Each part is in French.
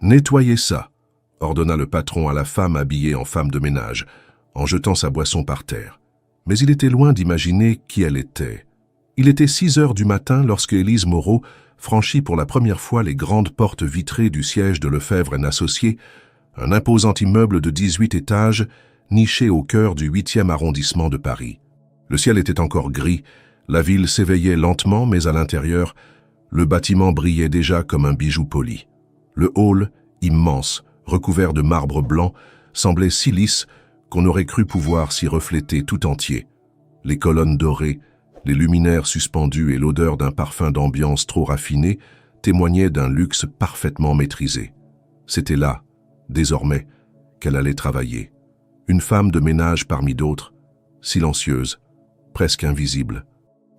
Nettoyez ça, ordonna le patron à la femme habillée en femme de ménage, en jetant sa boisson par terre. Mais il était loin d'imaginer qui elle était. Il était 6 heures du matin lorsque Élise Moreau franchit pour la première fois les grandes portes vitrées du siège de Lefebvre & Associés, un imposant immeuble de 18 étages, niché au cœur du 8e arrondissement de Paris. Le ciel était encore gris, la ville s'éveillait lentement, mais à l'intérieur, le bâtiment brillait déjà comme un bijou poli. Le hall, immense, recouvert de marbre blanc, semblait si lisse qu'on aurait cru pouvoir s'y refléter tout entier. Les colonnes dorées, les luminaires suspendus et l'odeur d'un parfum d'ambiance trop raffiné témoignaient d'un luxe parfaitement maîtrisé. C'était là, désormais, qu'elle allait travailler. Une femme de ménage parmi d'autres, silencieuse, presque invisible.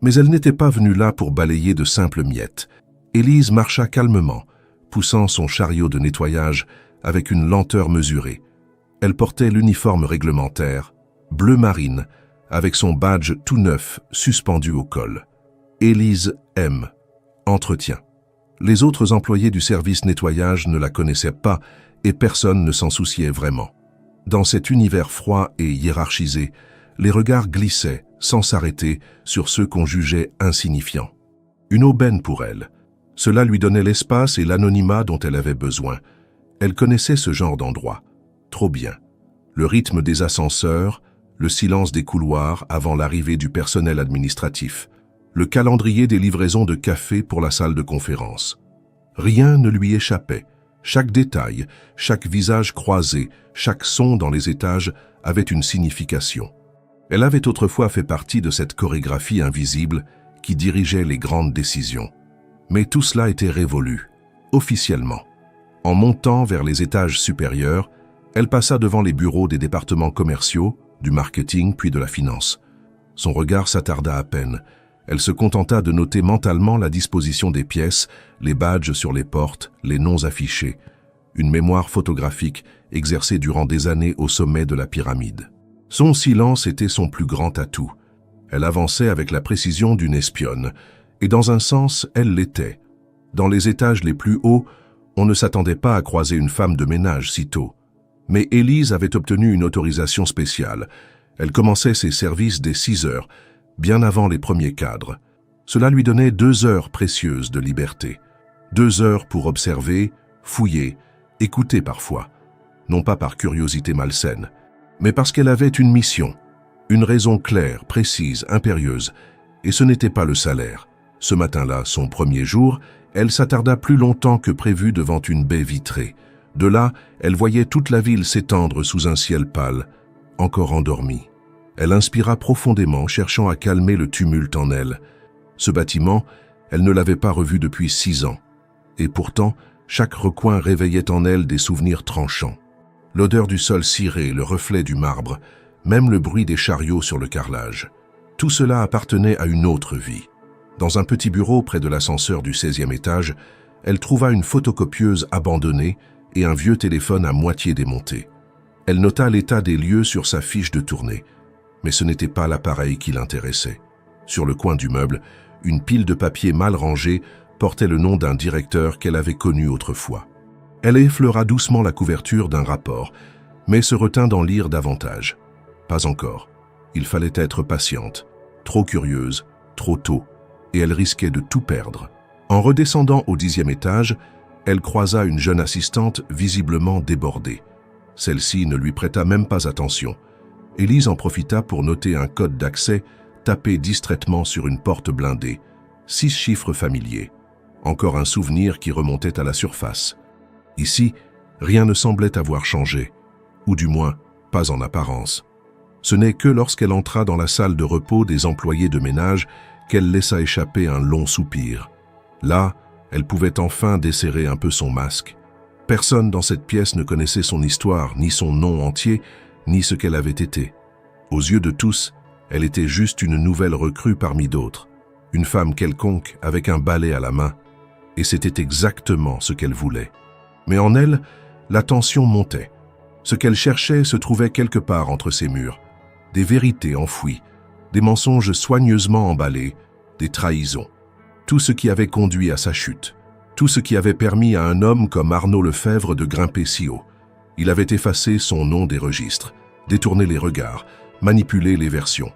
Mais elle n'était pas venue là pour balayer de simples miettes. Élise marcha calmement, poussant son chariot de nettoyage avec une lenteur mesurée. Elle portait l'uniforme réglementaire, bleu marine, avec son badge tout neuf suspendu au col. Élise M. Entretien. Les autres employés du service nettoyage ne la connaissaient pas et personne ne s'en souciait vraiment. Dans cet univers froid et hiérarchisé, les regards glissaient, sans s'arrêter, sur ceux qu'on jugeait insignifiants. Une aubaine pour elle. Cela lui donnait l'espace et l'anonymat dont elle avait besoin. Elle connaissait ce genre d'endroit. Trop bien. Le rythme des ascenseurs, le silence des couloirs avant l'arrivée du personnel administratif, le calendrier des livraisons de café pour la salle de conférence. Rien ne lui échappait. Chaque détail, chaque visage croisé, chaque son dans les étages avait une signification. Elle avait autrefois fait partie de cette chorégraphie invisible qui dirigeait les grandes décisions. Mais tout cela était révolu, officiellement. En montant vers les étages supérieurs, elle passa devant les bureaux des départements commerciaux, du marketing puis de la finance. Son regard s'attarda à peine. Elle se contenta de noter mentalement la disposition des pièces, les badges sur les portes, les noms affichés. Une mémoire photographique exercée durant des années au sommet de la pyramide. Son silence était son plus grand atout. Elle avançait avec la précision d'une espionne, et dans un sens, elle l'était. Dans les étages les plus hauts, on ne s'attendait pas à croiser une femme de ménage si tôt. Mais Élise avait obtenu une autorisation spéciale. Elle commençait ses services dès 6 heures, bien avant les premiers cadres. Cela lui donnait 2 heures précieuses de liberté. 2 heures pour observer, fouiller, écouter parfois. Non pas par curiosité malsaine, mais parce qu'elle avait une mission, une raison claire, précise, impérieuse. Et ce n'était pas le salaire. Ce matin-là, son premier jour, elle s'attarda plus longtemps que prévu devant une baie vitrée. De là, elle voyait toute la ville s'étendre sous un ciel pâle, encore endormi. Elle inspira profondément, cherchant à calmer le tumulte en elle. Ce bâtiment, elle ne l'avait pas revu depuis 6 ans. Et pourtant, chaque recoin réveillait en elle des souvenirs tranchants. L'odeur du sol ciré, le reflet du marbre, même le bruit des chariots sur le carrelage. Tout cela appartenait à une autre vie. Dans un petit bureau près de l'ascenseur du 16e étage, elle trouva une photocopieuse abandonnée et un vieux téléphone à moitié démonté. Elle nota l'état des lieux sur sa fiche de tournée. Mais ce n'était pas l'appareil qui l'intéressait. Sur le coin du meuble, une pile de papier mal rangée portait le nom d'un directeur qu'elle avait connu autrefois. Elle effleura doucement la couverture d'un rapport, mais se retint d'en lire davantage. Pas encore. Il fallait être patiente, trop curieuse, trop tôt, et elle risquait de tout perdre. En redescendant au 10e étage, elle croisa une jeune assistante visiblement débordée. Celle-ci ne lui prêta même pas attention. Élise en profita pour noter un code d'accès tapé distraitement sur une porte blindée. 6 chiffres familiers. Encore un souvenir qui remontait à la surface. Ici, rien ne semblait avoir changé, ou du moins, pas en apparence. Ce n'est que lorsqu'elle entra dans la salle de repos des employés de ménage qu'elle laissa échapper un long soupir. Là, elle pouvait enfin desserrer un peu son masque. Personne dans cette pièce ne connaissait son histoire, ni son nom entier, ni ce qu'elle avait été. Aux yeux de tous, elle était juste une nouvelle recrue parmi d'autres, une femme quelconque avec un balai à la main, et c'était exactement ce qu'elle voulait. Mais en elle, la tension montait. Ce qu'elle cherchait se trouvait quelque part entre ces murs. Des vérités enfouies, des mensonges soigneusement emballés, des trahisons. Tout ce qui avait conduit à sa chute. Tout ce qui avait permis à un homme comme Arnaud Lefebvre de grimper si haut. Il avait effacé son nom des registres, détourné les regards, manipulé les versions.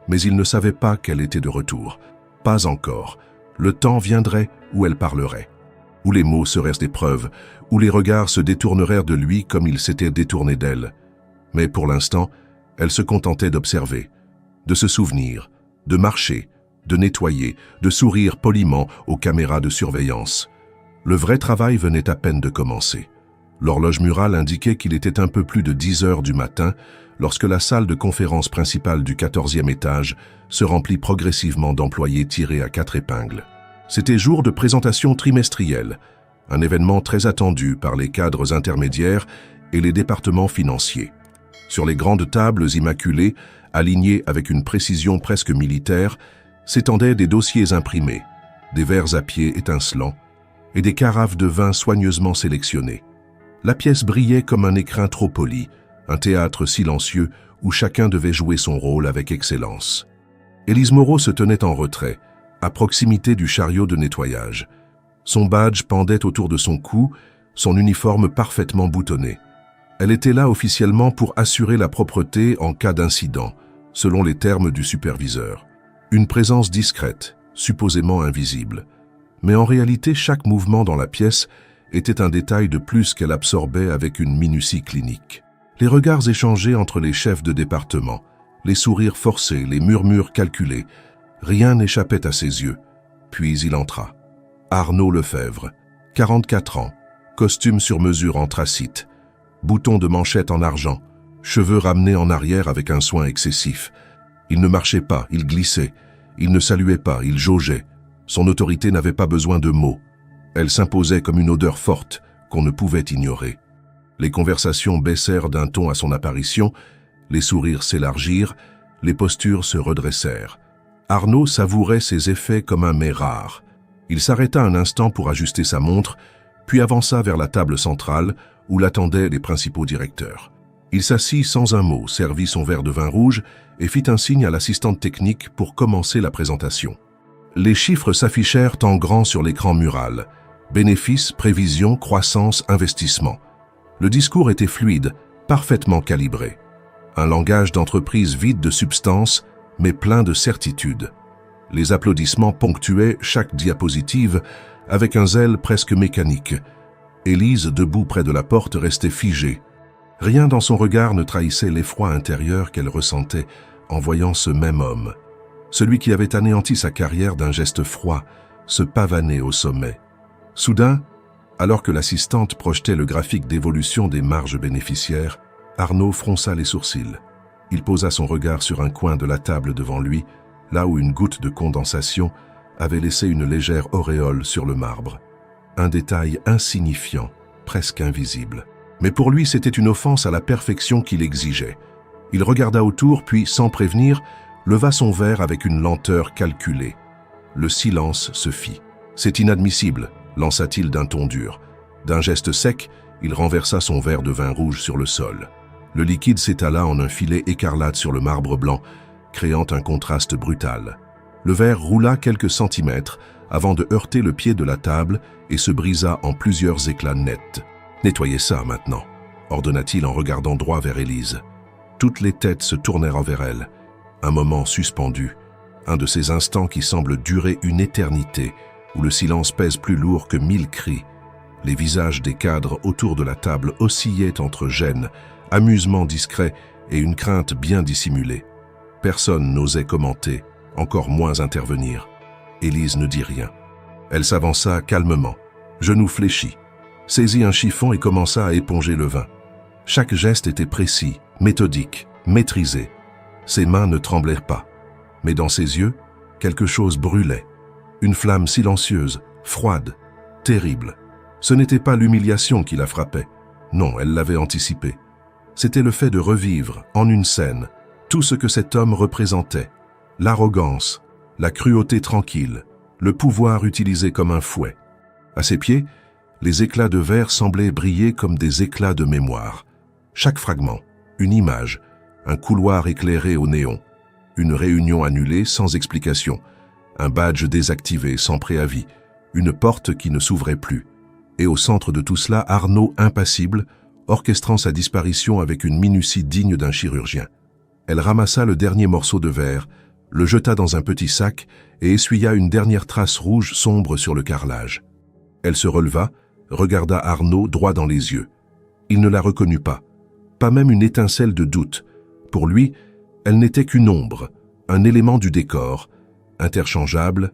Mais il ne savait pas qu'elle était de retour. Pas encore. Le temps viendrait où elle parlerait. Où les mots seraient des preuves, où les regards se détourneraient de lui comme il s'était détourné d'elle. Mais pour l'instant, elle se contentait d'observer, de se souvenir, de marcher, de nettoyer, de sourire poliment aux caméras de surveillance. Le vrai travail venait à peine de commencer. L'horloge murale indiquait qu'il était un peu plus de 10 heures du matin lorsque la salle de conférence principale du 14e étage se remplit progressivement d'employés tirés à 4 épingles. C'était jour de présentation trimestrielle, un événement très attendu par les cadres intermédiaires et les départements financiers. Sur les grandes tables immaculées, alignées avec une précision presque militaire, s'étendaient des dossiers imprimés, des verres à pied étincelants et des carafes de vin soigneusement sélectionnées. La pièce brillait comme un écrin trop poli, un théâtre silencieux où chacun devait jouer son rôle avec excellence. Élise Moreau se tenait en retrait, à proximité du chariot de nettoyage. Son badge pendait autour de son cou, son uniforme parfaitement boutonné. Elle était là officiellement pour assurer la propreté en cas d'incident, selon les termes du superviseur. Une présence discrète, supposément invisible. Mais en réalité, chaque mouvement dans la pièce était un détail de plus qu'elle absorbait avec une minutie clinique. Les regards échangés entre les chefs de département, les sourires forcés, les murmures calculés, rien n'échappait à ses yeux. Puis il entra. Arnaud Lefebvre, 44 ans, costume sur mesure anthracite, bouton de manchette en argent, cheveux ramenés en arrière avec un soin excessif. Il ne marchait pas, il glissait. Il ne saluait pas, il jaugeait. Son autorité n'avait pas besoin de mots. Elle s'imposait comme une odeur forte qu'on ne pouvait ignorer. Les conversations baissèrent d'un ton à son apparition, les sourires s'élargirent, les postures se redressèrent. Arnaud savourait ses effets comme un mets rare. Il s'arrêta un instant pour ajuster sa montre, puis avança vers la table centrale où l'attendaient les principaux directeurs. Il s'assit sans un mot, servit son verre de vin rouge et fit un signe à l'assistante technique pour commencer la présentation. Les chiffres s'affichèrent en grand sur l'écran mural. Bénéfices, prévisions, croissance, investissement. Le discours était fluide, parfaitement calibré. Un langage d'entreprise vide de substance, mais plein de certitude. Les applaudissements ponctuaient chaque diapositive avec un zèle presque mécanique. Élise, debout près de la porte, restait figée. Rien dans son regard ne trahissait l'effroi intérieur qu'elle ressentait en voyant ce même homme. Celui qui avait anéanti sa carrière d'un geste froid, se pavaner au sommet. Soudain, alors que l'assistante projetait le graphique d'évolution des marges bénéficiaires, Arnaud fronça les sourcils. Il posa son regard sur un coin de la table devant lui, là où une goutte de condensation avait laissé une légère auréole sur le marbre. Un détail insignifiant, presque invisible. Mais pour lui, c'était une offense à la perfection qu'il exigeait. Il regarda autour, puis, sans prévenir, leva son verre avec une lenteur calculée. Le silence se fit. « C'est inadmissible », lança-t-il d'un ton dur. D'un geste sec, il renversa son verre de vin rouge sur le sol. Le liquide s'étala en un filet écarlate sur le marbre blanc, créant un contraste brutal. Le verre roula quelques centimètres avant de heurter le pied de la table et se brisa en plusieurs éclats nets. « Nettoyez ça maintenant », ordonna-t-il en regardant droit vers Élise. Toutes les têtes se tournèrent vers elle. Un moment suspendu, un de ces instants qui semblent durer une éternité, où le silence pèse plus lourd que 1000 cris. Les visages des cadres autour de la table oscillaient entre gêne, amusement discret et une crainte bien dissimulée. Personne n'osait commenter, encore moins intervenir. Élise ne dit rien. Elle s'avança calmement, genoux fléchis, saisit un chiffon et commença à éponger le vin. Chaque geste était précis, méthodique, maîtrisé. Ses mains ne tremblèrent pas. Mais dans ses yeux, quelque chose brûlait. Une flamme silencieuse, froide, terrible. Ce n'était pas l'humiliation qui la frappait. Non, elle l'avait anticipé. C'était le fait de revivre, en une scène, tout ce que cet homme représentait. L'arrogance, la cruauté tranquille, le pouvoir utilisé comme un fouet. À ses pieds, les éclats de verre semblaient briller comme des éclats de mémoire. Chaque fragment, une image, un couloir éclairé au néon, une réunion annulée sans explication, un badge désactivé sans préavis, une porte qui ne s'ouvrait plus. Et au centre de tout cela, Arnaud impassible, orchestrant sa disparition avec une minutie digne d'un chirurgien. Elle ramassa le dernier morceau de verre, le jeta dans un petit sac et essuya une dernière trace rouge sombre sur le carrelage. Elle se releva, regarda Arnaud droit dans les yeux. Il ne la reconnut pas même une étincelle de doute. Pour lui, elle n'était qu'une ombre, un élément du décor, interchangeable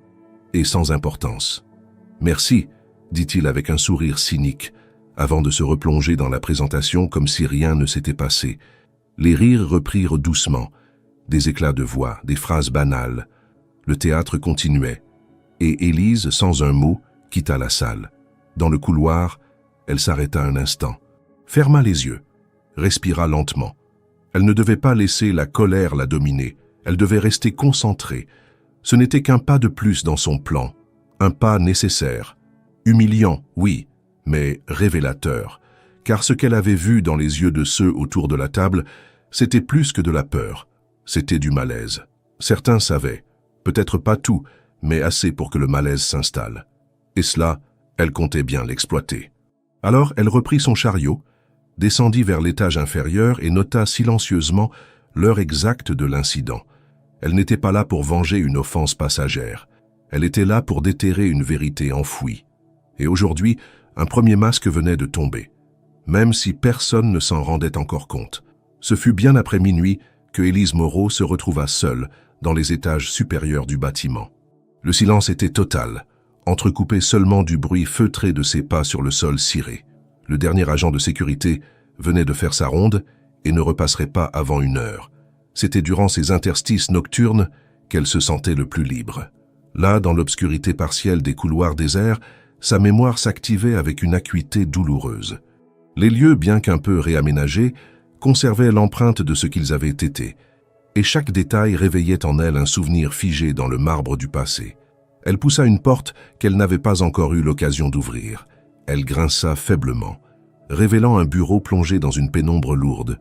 et sans importance. « Merci », dit-il avec un sourire cynique, avant de se replonger dans la présentation comme si rien ne s'était passé. Les rires reprirent doucement, des éclats de voix, des phrases banales. Le théâtre continuait, et Élise, sans un mot, quitta la salle. Dans le couloir, elle s'arrêta un instant, ferma les yeux, respira lentement. Elle ne devait pas laisser la colère la dominer, elle devait rester concentrée. Ce n'était qu'un pas de plus dans son plan, un pas nécessaire. Humiliant, oui, mais révélateur, car ce qu'elle avait vu dans les yeux de ceux autour de la table, c'était plus que de la peur, c'était du malaise. Certains savaient, peut-être pas tout, mais assez pour que le malaise s'installe. Et cela, elle comptait bien l'exploiter. Alors elle reprit son chariot, descendit vers l'étage inférieur et nota silencieusement l'heure exacte de l'incident. Elle n'était pas là pour venger une offense passagère. Elle était là pour déterrer une vérité enfouie. Et aujourd'hui, un premier masque venait de tomber. Même si personne ne s'en rendait encore compte. Ce fut bien après minuit que Élise Moreau se retrouva seule dans les étages supérieurs du bâtiment. Le silence était total, entrecoupé seulement du bruit feutré de ses pas sur le sol ciré. Le dernier agent de sécurité venait de faire sa ronde et ne repasserait pas avant 1 heure. C'était durant ces interstices nocturnes qu'elle se sentait le plus libre. Là, dans l'obscurité partielle des couloirs déserts, sa mémoire s'activait avec une acuité douloureuse. Les lieux, bien qu'un peu réaménagés, conservaient l'empreinte de ce qu'ils avaient été, et chaque détail réveillait en elle un souvenir figé dans le marbre du passé. Elle poussa une porte qu'elle n'avait pas encore eu l'occasion d'ouvrir. Elle grinça faiblement, révélant un bureau plongé dans une pénombre lourde.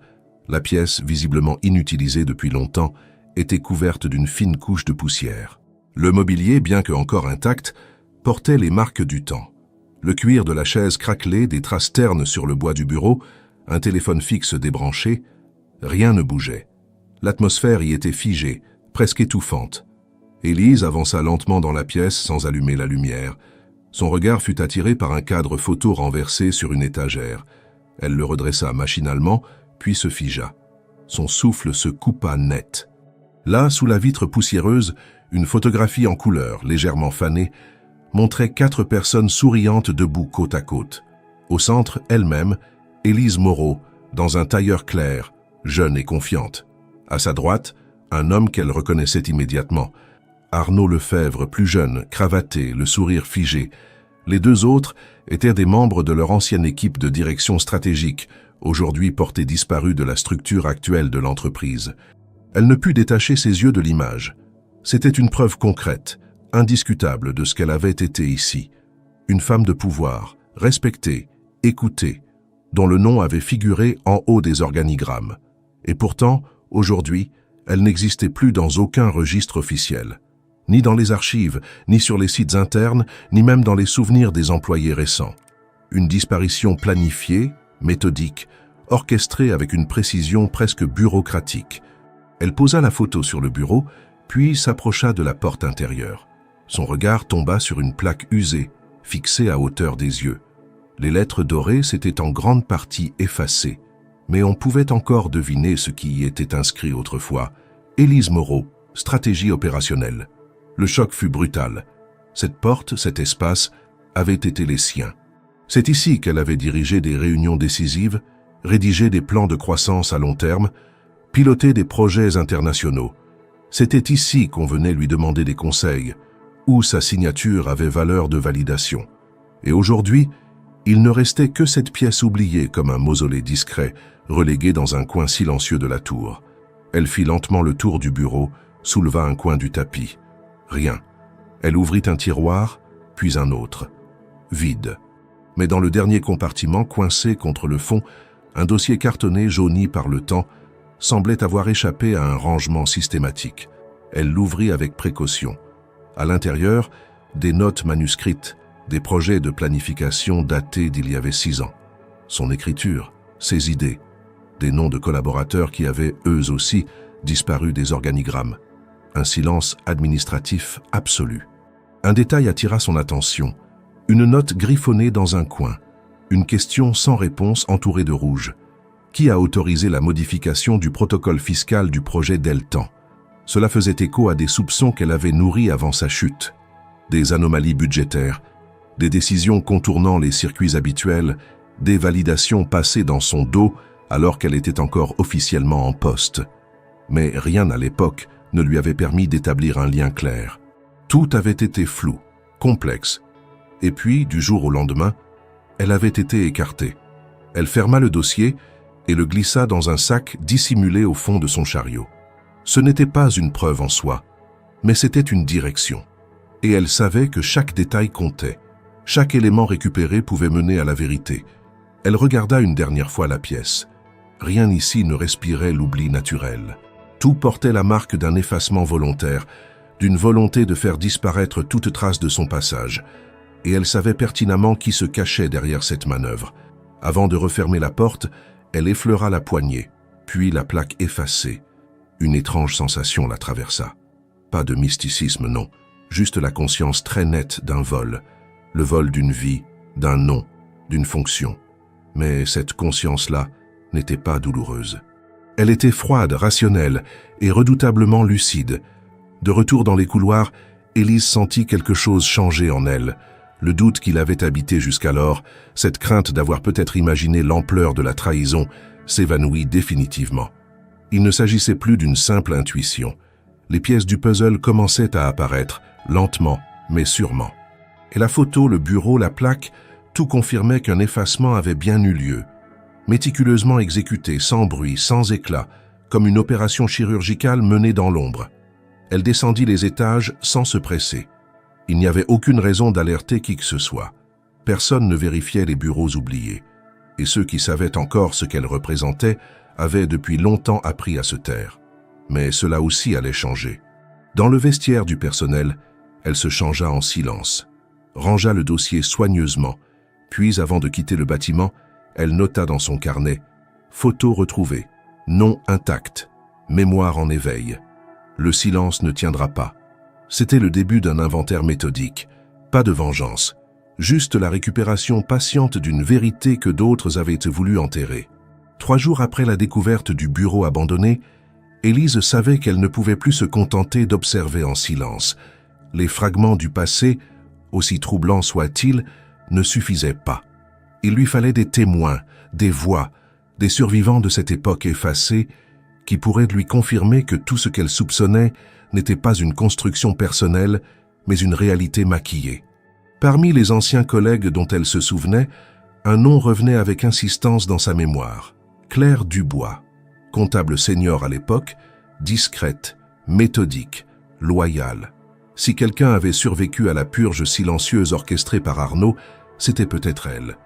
La pièce, visiblement inutilisée depuis longtemps, était couverte d'une fine couche de poussière. Le mobilier, bien que encore intact, portait les marques du temps. Le cuir de la chaise craquelait, des traces ternes sur le bois du bureau, un téléphone fixe débranché. Rien ne bougeait. L'atmosphère y était figée, presque étouffante. Élise avança lentement dans la pièce sans allumer la lumière. Son regard fut attiré par un cadre photo renversé sur une étagère. Elle le redressa machinalement, puis se figea. Son souffle se coupa net. Là, sous la vitre poussiéreuse, une photographie en couleur, légèrement fanée, montrait 4 personnes souriantes debout côte à côte. Au centre, elle-même, Élise Moreau, dans un tailleur clair, jeune et confiante. À sa droite, un homme qu'elle reconnaissait immédiatement. Arnaud Lefebvre, plus jeune, cravaté, le sourire figé. Les 2 autres étaient des membres de leur ancienne équipe de direction stratégique, aujourd'hui portés disparus de la structure actuelle de l'entreprise. Elle ne put détacher ses yeux de l'image. C'était une preuve concrète, indiscutable de ce qu'elle avait été ici. Une femme de pouvoir, respectée, écoutée, dont le nom avait figuré en haut des organigrammes. Et pourtant, aujourd'hui, elle n'existait plus dans aucun registre officiel. Ni dans les archives, ni sur les sites internes, ni même dans les souvenirs des employés récents. Une disparition planifiée, méthodique, orchestrée avec une précision presque bureaucratique. Elle posa la photo sur le bureau, puis s'approcha de la porte intérieure. Son regard tomba sur une plaque usée, fixée à hauteur des yeux. Les lettres dorées s'étaient en grande partie effacées, mais on pouvait encore deviner ce qui y était inscrit autrefois. Élise Moreau, stratégie opérationnelle. Le choc fut brutal. Cette porte, cet espace, avaient été les siens. C'est ici qu'elle avait dirigé des réunions décisives, rédigé des plans de croissance à long terme, piloté des projets internationaux. C'était ici qu'on venait lui demander des conseils, où sa signature avait valeur de validation. Et aujourd'hui, il ne restait que cette pièce oubliée comme un mausolée discret, relégué dans un coin silencieux de la tour. Elle fit lentement le tour du bureau, souleva un coin du tapis. Rien. Elle ouvrit un tiroir, puis un autre. Vide. Mais dans le dernier compartiment, coincé contre le fond, un dossier cartonné jauni par le temps semblait avoir échappé à un rangement systématique. Elle l'ouvrit avec précaution. À l'intérieur, des notes manuscrites, Des projets de planification datés d'il y avait 6 ans. Son écriture, ses idées, des noms de collaborateurs qui avaient, eux aussi, disparu des organigrammes. Un silence administratif absolu. Un détail attira son attention. Une note griffonnée dans un coin. Une question sans réponse entourée de rouge. Qui a autorisé la modification du protocole fiscal du projet Deltan? Cela faisait écho à des soupçons qu'elle avait nourris avant sa chute. Des anomalies budgétaires, des décisions contournant les circuits habituels, des validations passées dans son dos alors qu'elle était encore officiellement en poste. Mais rien à l'époque ne lui avait permis d'établir un lien clair. Tout avait été flou, complexe. Et puis, du jour au lendemain, elle avait été écartée. Elle ferma le dossier et le glissa dans un sac dissimulé au fond de son chariot. Ce n'était pas une preuve en soi, mais c'était une direction. Et elle savait que chaque détail comptait. Chaque élément récupéré pouvait mener à la vérité. Elle regarda une dernière fois la pièce. Rien ici ne respirait l'oubli naturel. Tout portait la marque d'un effacement volontaire, d'une volonté de faire disparaître toute trace de son passage. Et elle savait pertinemment qui se cachait derrière cette manœuvre. Avant de refermer la porte, elle effleura la poignée, puis la plaque effacée. Une étrange sensation la traversa. Pas de mysticisme, non. Juste la conscience très nette d'un vol. Le vol d'une vie, d'un nom, d'une fonction. Mais cette conscience-là n'était pas douloureuse. Elle était froide, rationnelle et redoutablement lucide. De retour dans les couloirs, Élise sentit quelque chose changer en elle. Le doute qui l'avait habité jusqu'alors, cette crainte d'avoir peut-être imaginé l'ampleur de la trahison, s'évanouit définitivement. Il ne s'agissait plus d'une simple intuition. Les pièces du puzzle commençaient à apparaître, lentement, mais sûrement. Et la photo, le bureau, la plaque, tout confirmait qu'un effacement avait bien eu lieu. Méticuleusement exécuté, sans bruit, sans éclat, comme une opération chirurgicale menée dans l'ombre. Elle descendit les étages sans se presser. Il n'y avait aucune raison d'alerter qui que ce soit. Personne ne vérifiait les bureaux oubliés. Et ceux qui savaient encore ce qu'elle représentait avaient depuis longtemps appris à se taire. Mais cela aussi allait changer. Dans le vestiaire du personnel, elle se changea en silence, rangea le dossier soigneusement, puis avant de quitter le bâtiment, elle nota dans son carnet « Photo retrouvée, nom intact, mémoire en éveil. Le silence ne tiendra pas. » C'était le début d'un inventaire méthodique, pas de vengeance, juste la récupération patiente d'une vérité que d'autres avaient voulu enterrer. 3 jours après la découverte du bureau abandonné, Élise savait qu'elle ne pouvait plus se contenter d'observer en silence. Les fragments du passé, aussi troublants soient-ils, ne suffisaient pas. Il lui fallait des témoins, des voix, des survivants de cette époque effacée qui pourraient lui confirmer que tout ce qu'elle soupçonnait n'était pas une construction personnelle, mais une réalité maquillée. Parmi les anciens collègues dont elle se souvenait, un nom revenait avec insistance dans sa mémoire. Claire Dubois, comptable senior à l'époque, discrète, méthodique, loyale. Si quelqu'un avait survécu à la purge silencieuse orchestrée par Arnaud, c'était peut-être elle.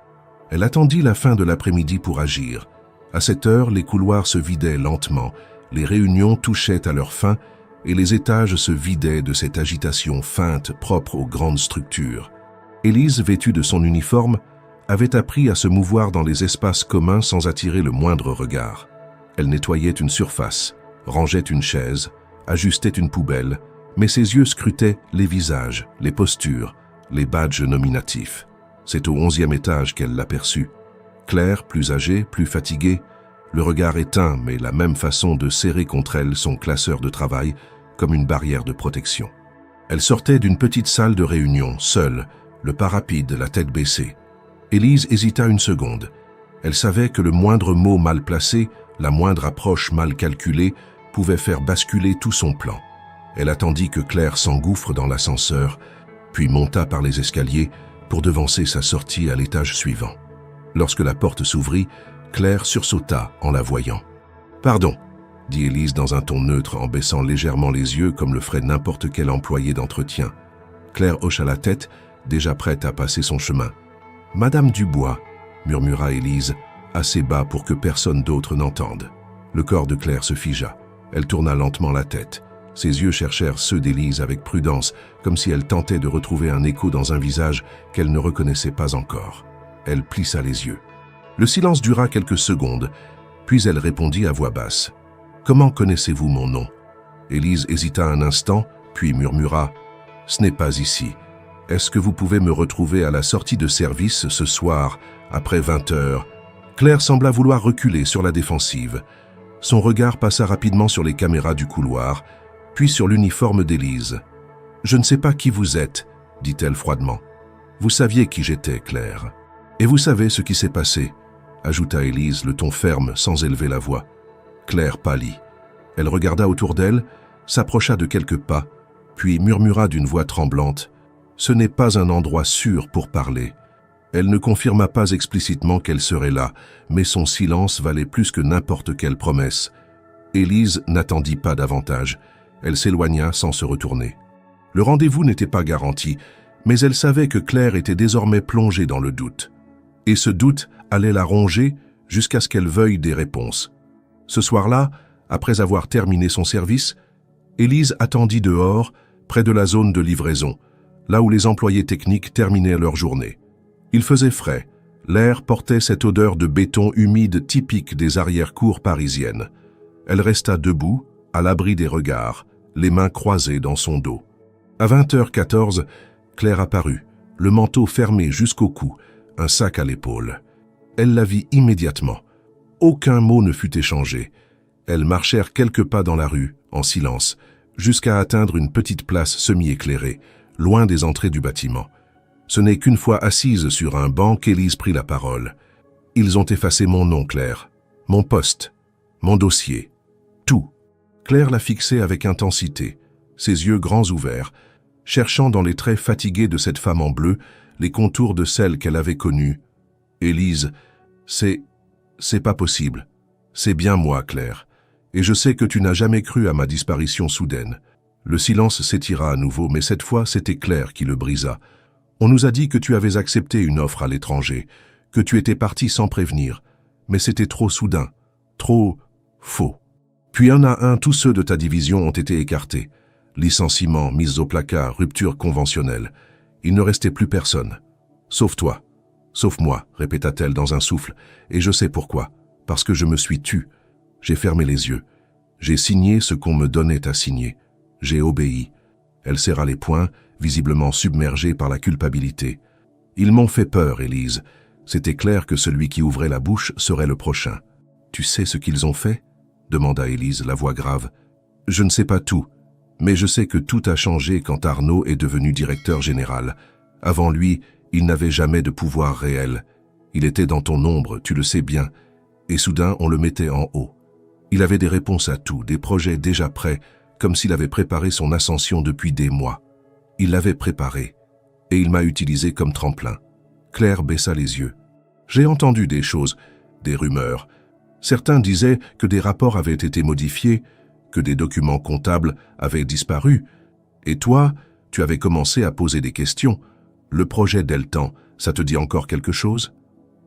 Elle attendit la fin de l'après-midi pour agir. À cette heure, les couloirs se vidaient lentement, les réunions touchaient à leur fin et les étages se vidaient de cette agitation feinte propre aux grandes structures. Élise, vêtue de son uniforme, avait appris à se mouvoir dans les espaces communs sans attirer le moindre regard. Elle nettoyait une surface, rangeait une chaise, ajustait une poubelle, mais ses yeux scrutaient les visages, les postures, les badges nominatifs. C'est au 11e étage qu'elle l'aperçut. Claire, plus âgée, plus fatiguée, le regard éteint, mais la même façon de serrer contre elle son classeur de travail comme une barrière de protection. Elle sortait d'une petite salle de réunion, seule, le pas rapide, la tête baissée. Élise hésita une seconde. Elle savait que le moindre mot mal placé, la moindre approche mal calculée, pouvait faire basculer tout son plan. Elle attendit que Claire s'engouffre dans l'ascenseur, puis monta par les escaliers pour devancer sa sortie à l'étage suivant. Lorsque la porte s'ouvrit, Claire sursauta en la voyant. « Pardon », dit Élise dans un ton neutre en baissant légèrement les yeux comme le ferait n'importe quel employé d'entretien. Claire hocha la tête, déjà prête à passer son chemin. « Madame Dubois », murmura Élise, assez bas pour que personne d'autre n'entende. Le corps de Claire se figea. Elle tourna lentement la tête. Ses yeux cherchèrent ceux d'Élise avec prudence, comme si elle tentait de retrouver un écho dans un visage qu'elle ne reconnaissait pas encore. Elle plissa les yeux. Le silence dura quelques secondes, puis elle répondit à voix basse. « Comment connaissez-vous mon nom ?» Élise hésita un instant, puis murmura « Ce n'est pas ici. Est-ce que vous pouvez me retrouver à la sortie de service ce soir, après 20 heures ?» Claire sembla vouloir reculer sur la défensive. Son regard passa rapidement sur les caméras du couloir, puis sur l'uniforme d'Élise. « Je ne sais pas qui vous êtes, » dit-elle froidement. « Vous saviez qui j'étais, Claire. Et vous savez ce qui s'est passé, » ajouta Élise, le ton ferme, sans élever la voix. Claire pâlit. Elle regarda autour d'elle, s'approcha de quelques pas, puis murmura d'une voix tremblante. « Ce n'est pas un endroit sûr pour parler. » Elle ne confirma pas explicitement qu'elle serait là, mais son silence valait plus que n'importe quelle promesse. Élise n'attendit pas davantage. Elle s'éloigna sans se retourner. Le rendez-vous n'était pas garanti, mais elle savait que Claire était désormais plongée dans le doute. Et ce doute allait la ronger jusqu'à ce qu'elle veuille des réponses. Ce soir-là, après avoir terminé son service, Élise attendit dehors, près de la zone de livraison, là où les employés techniques terminaient leur journée. Il faisait frais. L'air portait cette odeur de béton humide typique des arrière-cours parisiennes. Elle resta debout, à l'abri des regards, les mains croisées dans son dos. À 20h14, Claire apparut, le manteau fermé jusqu'au cou, un sac à l'épaule. Elle la vit immédiatement. Aucun mot ne fut échangé. Elles marchèrent quelques pas dans la rue, en silence, jusqu'à atteindre une petite place semi-éclairée, loin des entrées du bâtiment. Ce n'est qu'une fois assise sur un banc qu'Élise prit la parole. « Ils ont effacé mon nom, Claire, mon poste, mon dossier, tout. » Claire la fixait avec intensité, ses yeux grands ouverts, cherchant dans les traits fatigués de cette femme en bleu les contours de celle qu'elle avait connue. « Élise, c'est pas possible. C'est bien moi, Claire. Et je sais que tu n'as jamais cru à ma disparition soudaine. » Le silence s'étira à nouveau, mais cette fois, c'était Claire qui le brisa. « On nous a dit que tu avais accepté une offre à l'étranger, que tu étais parti sans prévenir, mais c'était trop soudain, trop faux. Puis un à un, tous ceux de ta division ont été écartés. Licenciement, mise au placard, rupture conventionnelle. Il ne restait plus personne. Sauf toi. Sauf moi, répéta-t-elle dans un souffle, et je sais pourquoi. Parce que je me suis tue. J'ai fermé les yeux. J'ai signé ce qu'on me donnait à signer. J'ai obéi. » Elle serra les poings, visiblement submergée par la culpabilité. « Ils m'ont fait peur, Élise. C'était clair que celui qui ouvrait la bouche serait le prochain. »« Tu sais ce qu'ils ont fait ?» demanda Élise, la voix grave. « Je ne sais pas tout, mais je sais que tout a changé quand Arnaud est devenu directeur général. Avant lui, il n'avait jamais de pouvoir réel. Il était dans ton ombre, tu le sais bien, et soudain on le mettait en haut. Il avait des réponses à tout, des projets déjà prêts, comme s'il avait préparé son ascension depuis des mois. Il l'avait préparé, et il m'a utilisé comme tremplin. » Claire baissa les yeux. « J'ai entendu des choses, des rumeurs. Certains disaient que des rapports avaient été modifiés, que des documents comptables avaient disparu. Et toi, tu avais commencé à poser des questions. Le projet Deltan, ça te dit encore quelque chose ?»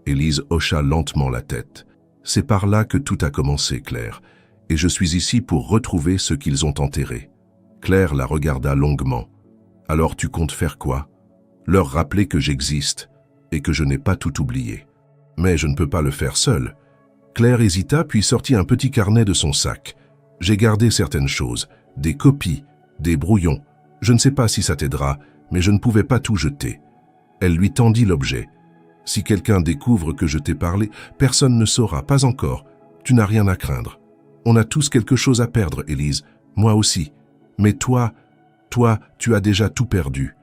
Élise hocha lentement la tête. « C'est par là que tout a commencé, Claire, et je suis ici pour retrouver ce qu'ils ont enterré. » Claire la regarda longuement. « Alors tu comptes faire quoi ? Leur rappeler que j'existe et que je n'ai pas tout oublié. Mais je ne peux pas le faire seule. » Claire hésita puis sortit un petit carnet de son sac. « J'ai gardé certaines choses, des copies, des brouillons. Je ne sais pas si ça t'aidera, mais je ne pouvais pas tout jeter. » Elle lui tendit l'objet. « Si quelqu'un découvre que je t'ai parlé, personne ne saura, pas encore. Tu n'as rien à craindre. On a tous quelque chose à perdre, Élise. Moi aussi. Mais toi, tu as déjà tout perdu.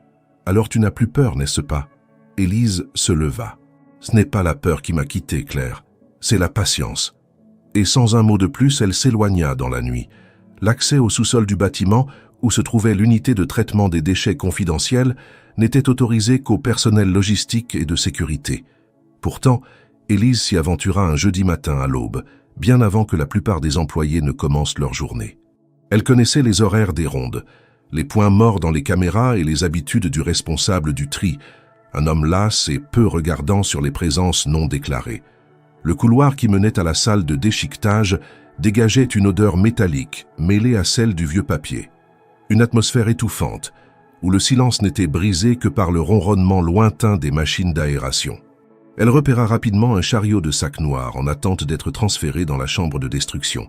Alors tu n'as plus peur, n'est-ce pas ?» Élise se leva. « Ce n'est pas la peur qui m'a quittée, Claire. C'est la patience. » Et sans un mot de plus, elle s'éloigna dans la nuit. L'accès au sous-sol du bâtiment, où se trouvait l'unité de traitement des déchets confidentiels, n'était autorisé qu'au personnel logistique et de sécurité. Pourtant, Élise s'y aventura un jeudi matin à l'aube, bien avant que la plupart des employés ne commencent leur journée. Elle connaissait les horaires des rondes, les points morts dans les caméras et les habitudes du responsable du tri, un homme las et peu regardant sur les présences non déclarées. Le couloir qui menait à la salle de déchiquetage dégageait une odeur métallique mêlée à celle du vieux papier. Une atmosphère étouffante, où le silence n'était brisé que par le ronronnement lointain des machines d'aération. Elle repéra rapidement un chariot de sacs noirs en attente d'être transféré dans la chambre de destruction.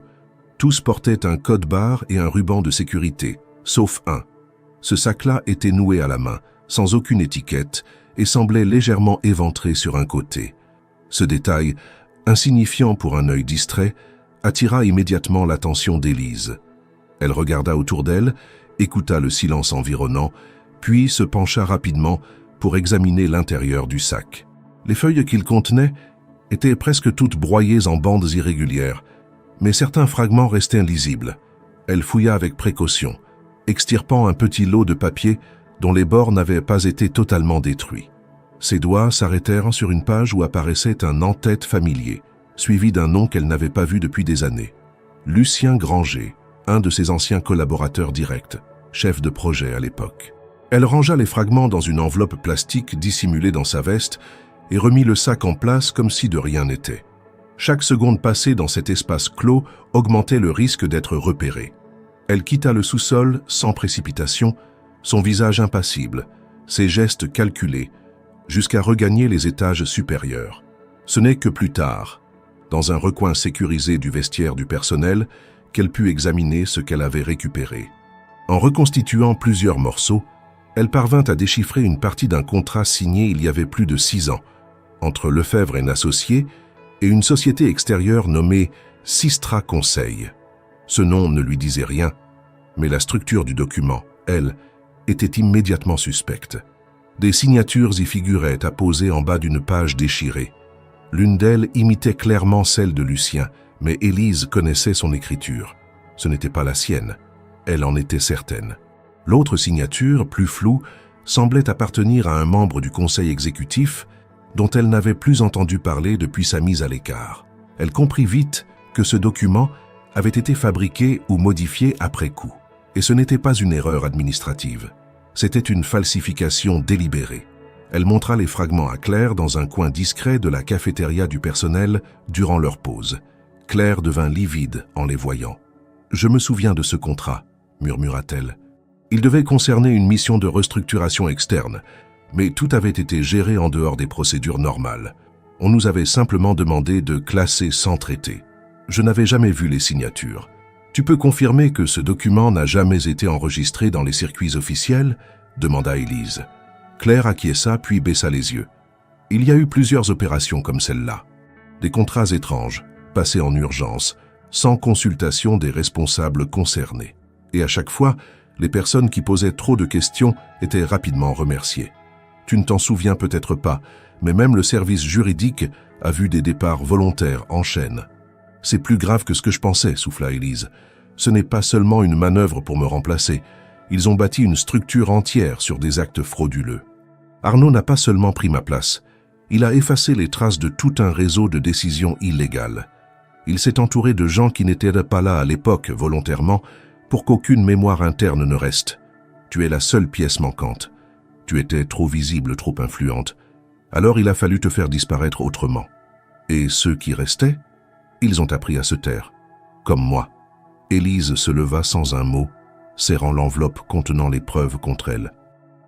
Tous portaient un code-barre et un ruban de sécurité, sauf un. Ce sac-là était noué à la main, sans aucune étiquette, et semblait légèrement éventré sur un côté. Ce détail, insignifiant pour un œil distrait, attira immédiatement l'attention d'Élise. Elle regarda autour d'elle, écouta le silence environnant, puis se pencha rapidement pour examiner l'intérieur du sac. Les feuilles qu'il contenait étaient presque toutes broyées en bandes irrégulières, mais certains fragments restaient lisibles. Elle fouilla avec précaution, extirpant un petit lot de papier dont les bords n'avaient pas été totalement détruits. Ses doigts s'arrêtèrent sur une page où apparaissait un en-tête familier, suivi d'un nom qu'elle n'avait pas vu depuis des années. Lucien Granger, un de ses anciens collaborateurs directs, chef de projet à l'époque. Elle rangea les fragments dans une enveloppe plastique dissimulée dans sa veste et remit le sac en place comme si de rien n'était. Chaque seconde passée dans cet espace clos augmentait le risque d'être repérée. Elle quitta le sous-sol sans précipitation, son visage impassible, ses gestes calculés, jusqu'à regagner les étages supérieurs. Ce n'est que plus tard, dans un recoin sécurisé du vestiaire du personnel, qu'elle put examiner ce qu'elle avait récupéré. En reconstituant plusieurs morceaux, elle parvint à déchiffrer une partie d'un contrat signé il y avait plus de 6 ans, entre Lefebvre & Associés et une société extérieure nommée Sistra Conseil. Ce nom ne lui disait rien, mais la structure du document, elle, était immédiatement suspecte. Des signatures y figuraient apposées en bas d'une page déchirée. L'une d'elles imitait clairement celle de Lucien, mais Élise connaissait son écriture. Ce n'était pas la sienne. Elle en était certaine. L'autre signature, plus floue, semblait appartenir à un membre du conseil exécutif dont elle n'avait plus entendu parler depuis sa mise à l'écart. Elle comprit vite que ce document avait été fabriqué ou modifié après coup. Et ce n'était pas une erreur administrative. C'était une falsification délibérée. Elle montra les fragments à Claire dans un coin discret de la cafétéria du personnel durant leur pause. Claire devint livide en les voyant. « Je me souviens de ce contrat », murmura-t-elle. Il devait concerner une mission de restructuration externe, mais tout avait été géré en dehors des procédures normales. On nous avait simplement demandé de classer sans traiter. Je n'avais jamais vu les signatures. Tu peux confirmer que ce document n'a jamais été enregistré dans les circuits officiels ? Demanda Élise. Claire acquiesça puis baissa les yeux. Il y a eu plusieurs opérations comme celle-là. Des contrats étranges, passés en urgence, sans consultation des responsables concernés. Et à chaque fois, les personnes qui posaient trop de questions étaient rapidement remerciées. Tu ne t'en souviens peut-être pas, mais même le service juridique a vu des départs volontaires en chaîne. C'est plus grave que ce que je pensais, souffla Élise. Ce n'est pas seulement une manœuvre pour me remplacer. Ils ont bâti une structure entière sur des actes frauduleux. Arnaud n'a pas seulement pris ma place. Il a effacé les traces de tout un réseau de décisions illégales. Il s'est entouré de gens qui n'étaient pas là à l'époque volontairement pour qu'aucune mémoire interne ne reste. Tu es la seule pièce manquante. Tu étais trop visible, trop influente. Alors il a fallu te faire disparaître autrement. Et ceux qui restaient, ils ont appris à se taire. Comme moi. Élise se leva sans un mot, serrant l'enveloppe contenant les preuves contre elle.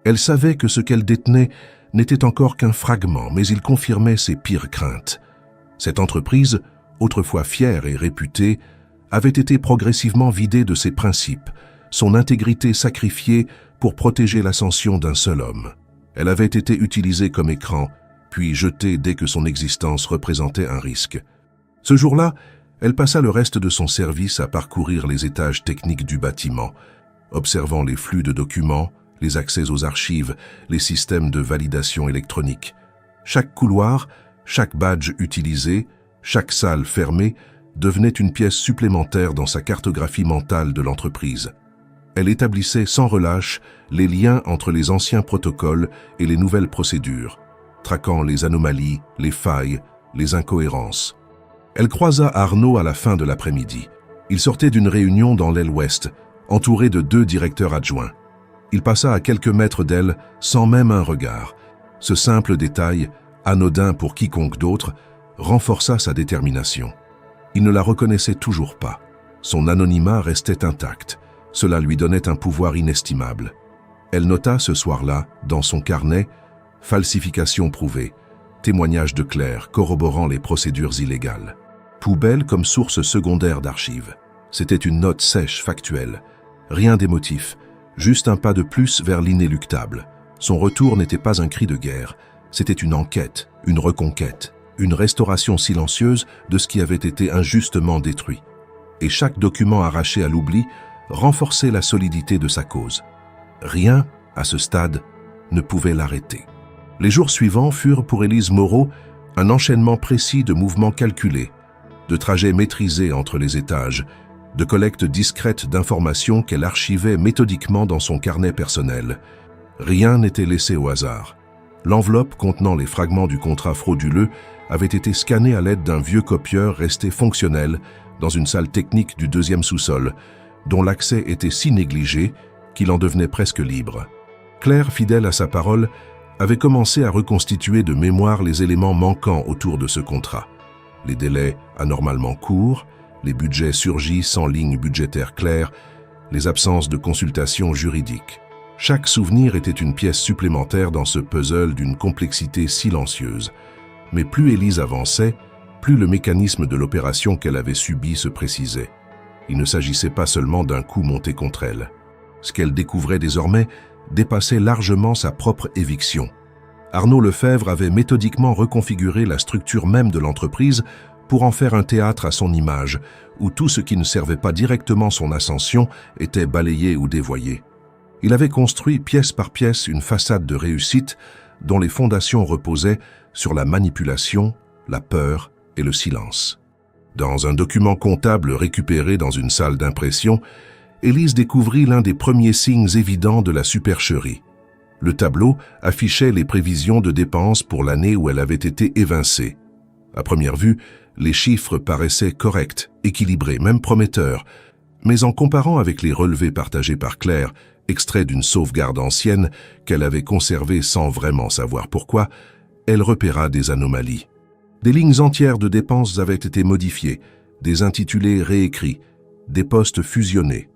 Elle savait que ce qu'elle détenait n'était encore qu'un fragment, mais il confirmait ses pires craintes. Cette entreprise, autrefois fière et réputée, avait été progressivement vidée de ses principes, son intégrité sacrifiée pour protéger l'ascension d'un seul homme. Elle avait été utilisée comme écran, puis jetée dès que son existence représentait un risque. Ce jour-là, elle passa le reste de son service à parcourir les étages techniques du bâtiment, observant les flux de documents, les accès aux archives, les systèmes de validation électronique. Chaque couloir, chaque badge utilisé, chaque salle fermée devenait une pièce supplémentaire dans sa cartographie mentale de l'entreprise. Elle établissait sans relâche les liens entre les anciens protocoles et les nouvelles procédures, traquant les anomalies, les failles, les incohérences. Elle croisa Arnaud à la fin de l'après-midi. Il sortait d'une réunion dans l'aile ouest, entouré de 2 directeurs adjoints. Il passa à quelques mètres d'elle sans même un regard. Ce simple détail, anodin pour quiconque d'autre, renforça sa détermination. Il ne la reconnaissait toujours pas. Son anonymat restait intact, Cela lui donnait un pouvoir inestimable. Elle nota ce soir-là, dans son carnet, « Falsification prouvée », témoignage de Claire corroborant les procédures illégales. Poubelle comme source secondaire d'archives. C'était une note sèche, factuelle. Rien d'émotif, juste un pas de plus vers l'inéluctable. Son retour n'était pas un cri de guerre, c'était une enquête, une reconquête, une restauration silencieuse de ce qui avait été injustement détruit. Et chaque document arraché à l'oubli renforçait la solidité de sa cause. Rien, à ce stade, ne pouvait l'arrêter. Les jours suivants furent pour Élise Moreau un enchaînement précis de mouvements calculés, de trajets maîtrisés entre les étages, de collecte discrète d'informations qu'elle archivait méthodiquement dans son carnet personnel. Rien n'était laissé au hasard. L'enveloppe contenant les fragments du contrat frauduleux avait été scannée à l'aide d'un vieux copieur resté fonctionnel dans une salle technique du deuxième sous-sol, dont l'accès était si négligé qu'il en devenait presque libre. Claire, fidèle à sa parole, avait commencé à reconstituer de mémoire les éléments manquants autour de ce contrat. Les délais anormalement courts, les budgets surgis sans ligne budgétaire claire, les absences de consultation juridique. Chaque souvenir était une pièce supplémentaire dans ce puzzle d'une complexité silencieuse. Mais plus Élise avançait, plus le mécanisme de l'opération qu'elle avait subie se précisait. Il ne s'agissait pas seulement d'un coup monté contre elle. Ce qu'elle découvrait désormais dépassait largement sa propre éviction. Arnaud Lefebvre avait méthodiquement reconfiguré la structure même de l'entreprise pour en faire un théâtre à son image, où tout ce qui ne servait pas directement son ascension était balayé ou dévoyé. Il avait construit pièce par pièce une façade de réussite dont les fondations reposaient sur la manipulation, la peur et le silence. Dans un document comptable récupéré dans une salle d'impression, Élise découvrit l'un des premiers signes évidents de la supercherie. Le tableau affichait les prévisions de dépenses pour l'année où elle avait été évincée. À première vue, les chiffres paraissaient corrects, équilibrés, même prometteurs, mais en comparant avec les relevés partagés par Claire, extraits d'une sauvegarde ancienne qu'elle avait conservée sans vraiment savoir pourquoi, elle repéra des anomalies. Des lignes entières de dépenses avaient été modifiées, des intitulés réécrits, des postes fusionnés.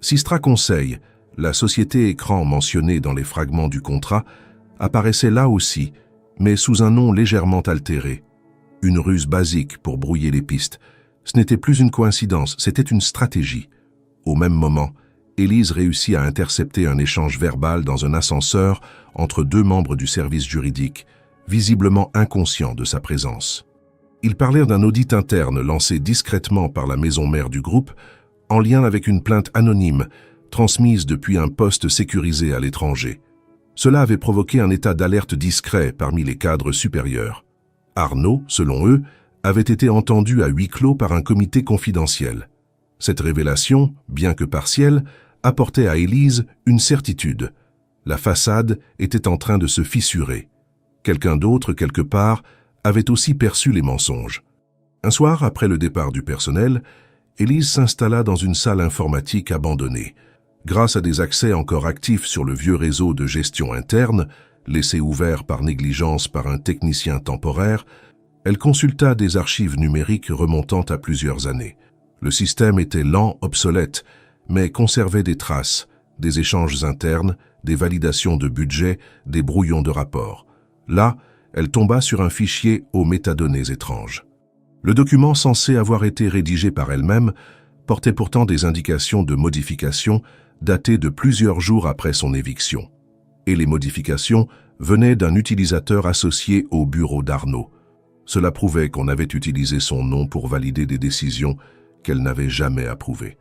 Sistra Conseil, la société écran mentionnée dans les fragments du contrat, apparaissait là aussi, mais sous un nom légèrement altéré. Une ruse basique pour brouiller les pistes. Ce n'était plus une coïncidence, c'était une stratégie. Au même moment, Élise réussit à intercepter un échange verbal dans un ascenseur entre deux membres du service juridique, visiblement inconscients de sa présence. Ils parlèrent d'un audit interne lancé discrètement par la maison mère du groupe, en lien avec une plainte anonyme, transmise depuis un poste sécurisé à l'étranger. Cela avait provoqué un état d'alerte discret parmi les cadres supérieurs. Arnaud, selon eux, avait été entendu à huis clos par un comité confidentiel. Cette révélation, bien que partielle, apportait à Élise une certitude. La façade était en train de se fissurer. Quelqu'un d'autre, quelque part, avait aussi perçu les mensonges. Un soir, après le départ du personnel, Élise s'installa dans une salle informatique abandonnée. Grâce à des accès encore actifs sur le vieux réseau de gestion interne, laissé ouvert par négligence par un technicien temporaire, elle consulta des archives numériques remontant à plusieurs années. Le système était lent, obsolète, mais conservait des traces, des échanges internes, des validations de budget, des brouillons de rapports. Là, elle tomba sur un fichier aux métadonnées étranges. Le document censé avoir été rédigé par elle-même portait pourtant des indications de modification datées de plusieurs jours après son éviction. Et les modifications venaient d'un utilisateur associé au bureau d'Arnaud. Cela prouvait qu'on avait utilisé son nom pour valider des décisions qu'elle n'avait jamais approuvées.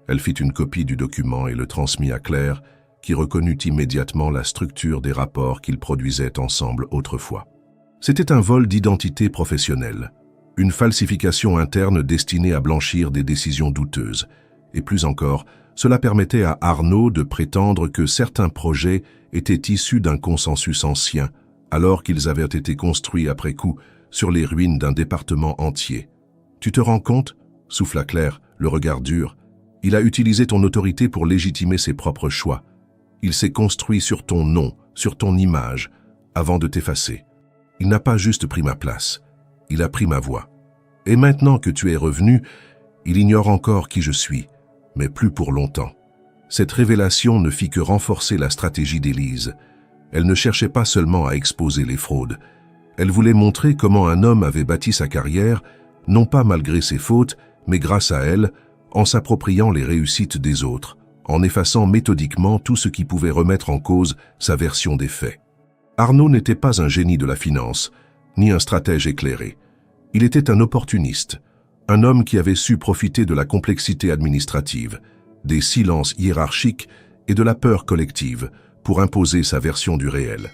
Elle fit une copie du document et le transmit à Claire, qui reconnut immédiatement la structure des rapports qu'ils produisaient ensemble autrefois. C'était un vol d'identité professionnelle, une falsification interne destinée à blanchir des décisions douteuses. Et plus encore, cela permettait à Arnaud de prétendre que certains projets étaient issus d'un consensus ancien, alors qu'ils avaient été construits après coup sur les ruines d'un département entier. « Tu te rends compte ?» souffla Claire, le regard dur. « Il a utilisé ton autorité pour légitimer ses propres choix. Il s'est construit sur ton nom, sur ton image, avant de t'effacer. Il n'a pas juste pris ma place, il a pris ma voix. Et maintenant que tu es revenu, il ignore encore qui je suis, mais plus pour longtemps. Cette révélation ne fit que renforcer la stratégie d'Élise. Elle ne cherchait pas seulement à exposer les fraudes. Elle voulait montrer comment un homme avait bâti sa carrière, non pas malgré ses fautes, mais grâce à elle, en s'appropriant les réussites des autres, en effaçant méthodiquement tout ce qui pouvait remettre en cause sa version des faits. Arnaud n'était pas un génie de la finance, ni un stratège éclairé. Il était un opportuniste, un homme qui avait su profiter de la complexité administrative, des silences hiérarchiques et de la peur collective pour imposer sa version du réel.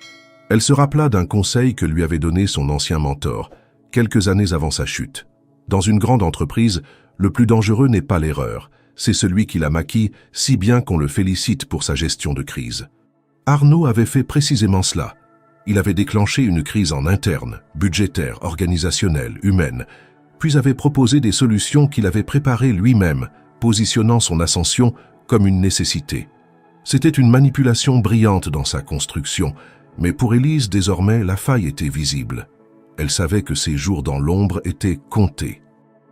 Elle se rappela d'un conseil que lui avait donné son ancien mentor, quelques années avant sa chute. Dans une grande entreprise, le plus dangereux n'est pas l'erreur, c'est celui qui la maquille si bien qu'on le félicite pour sa gestion de crise. Arnaud avait fait précisément cela. Il avait déclenché une crise en interne, budgétaire, organisationnelle, humaine, puis avait proposé des solutions qu'il avait préparées lui-même, positionnant son ascension comme une nécessité. C'était une manipulation brillante dans sa construction, mais pour Élise, désormais, la faille était visible. Elle savait que ses jours dans l'ombre étaient comptés.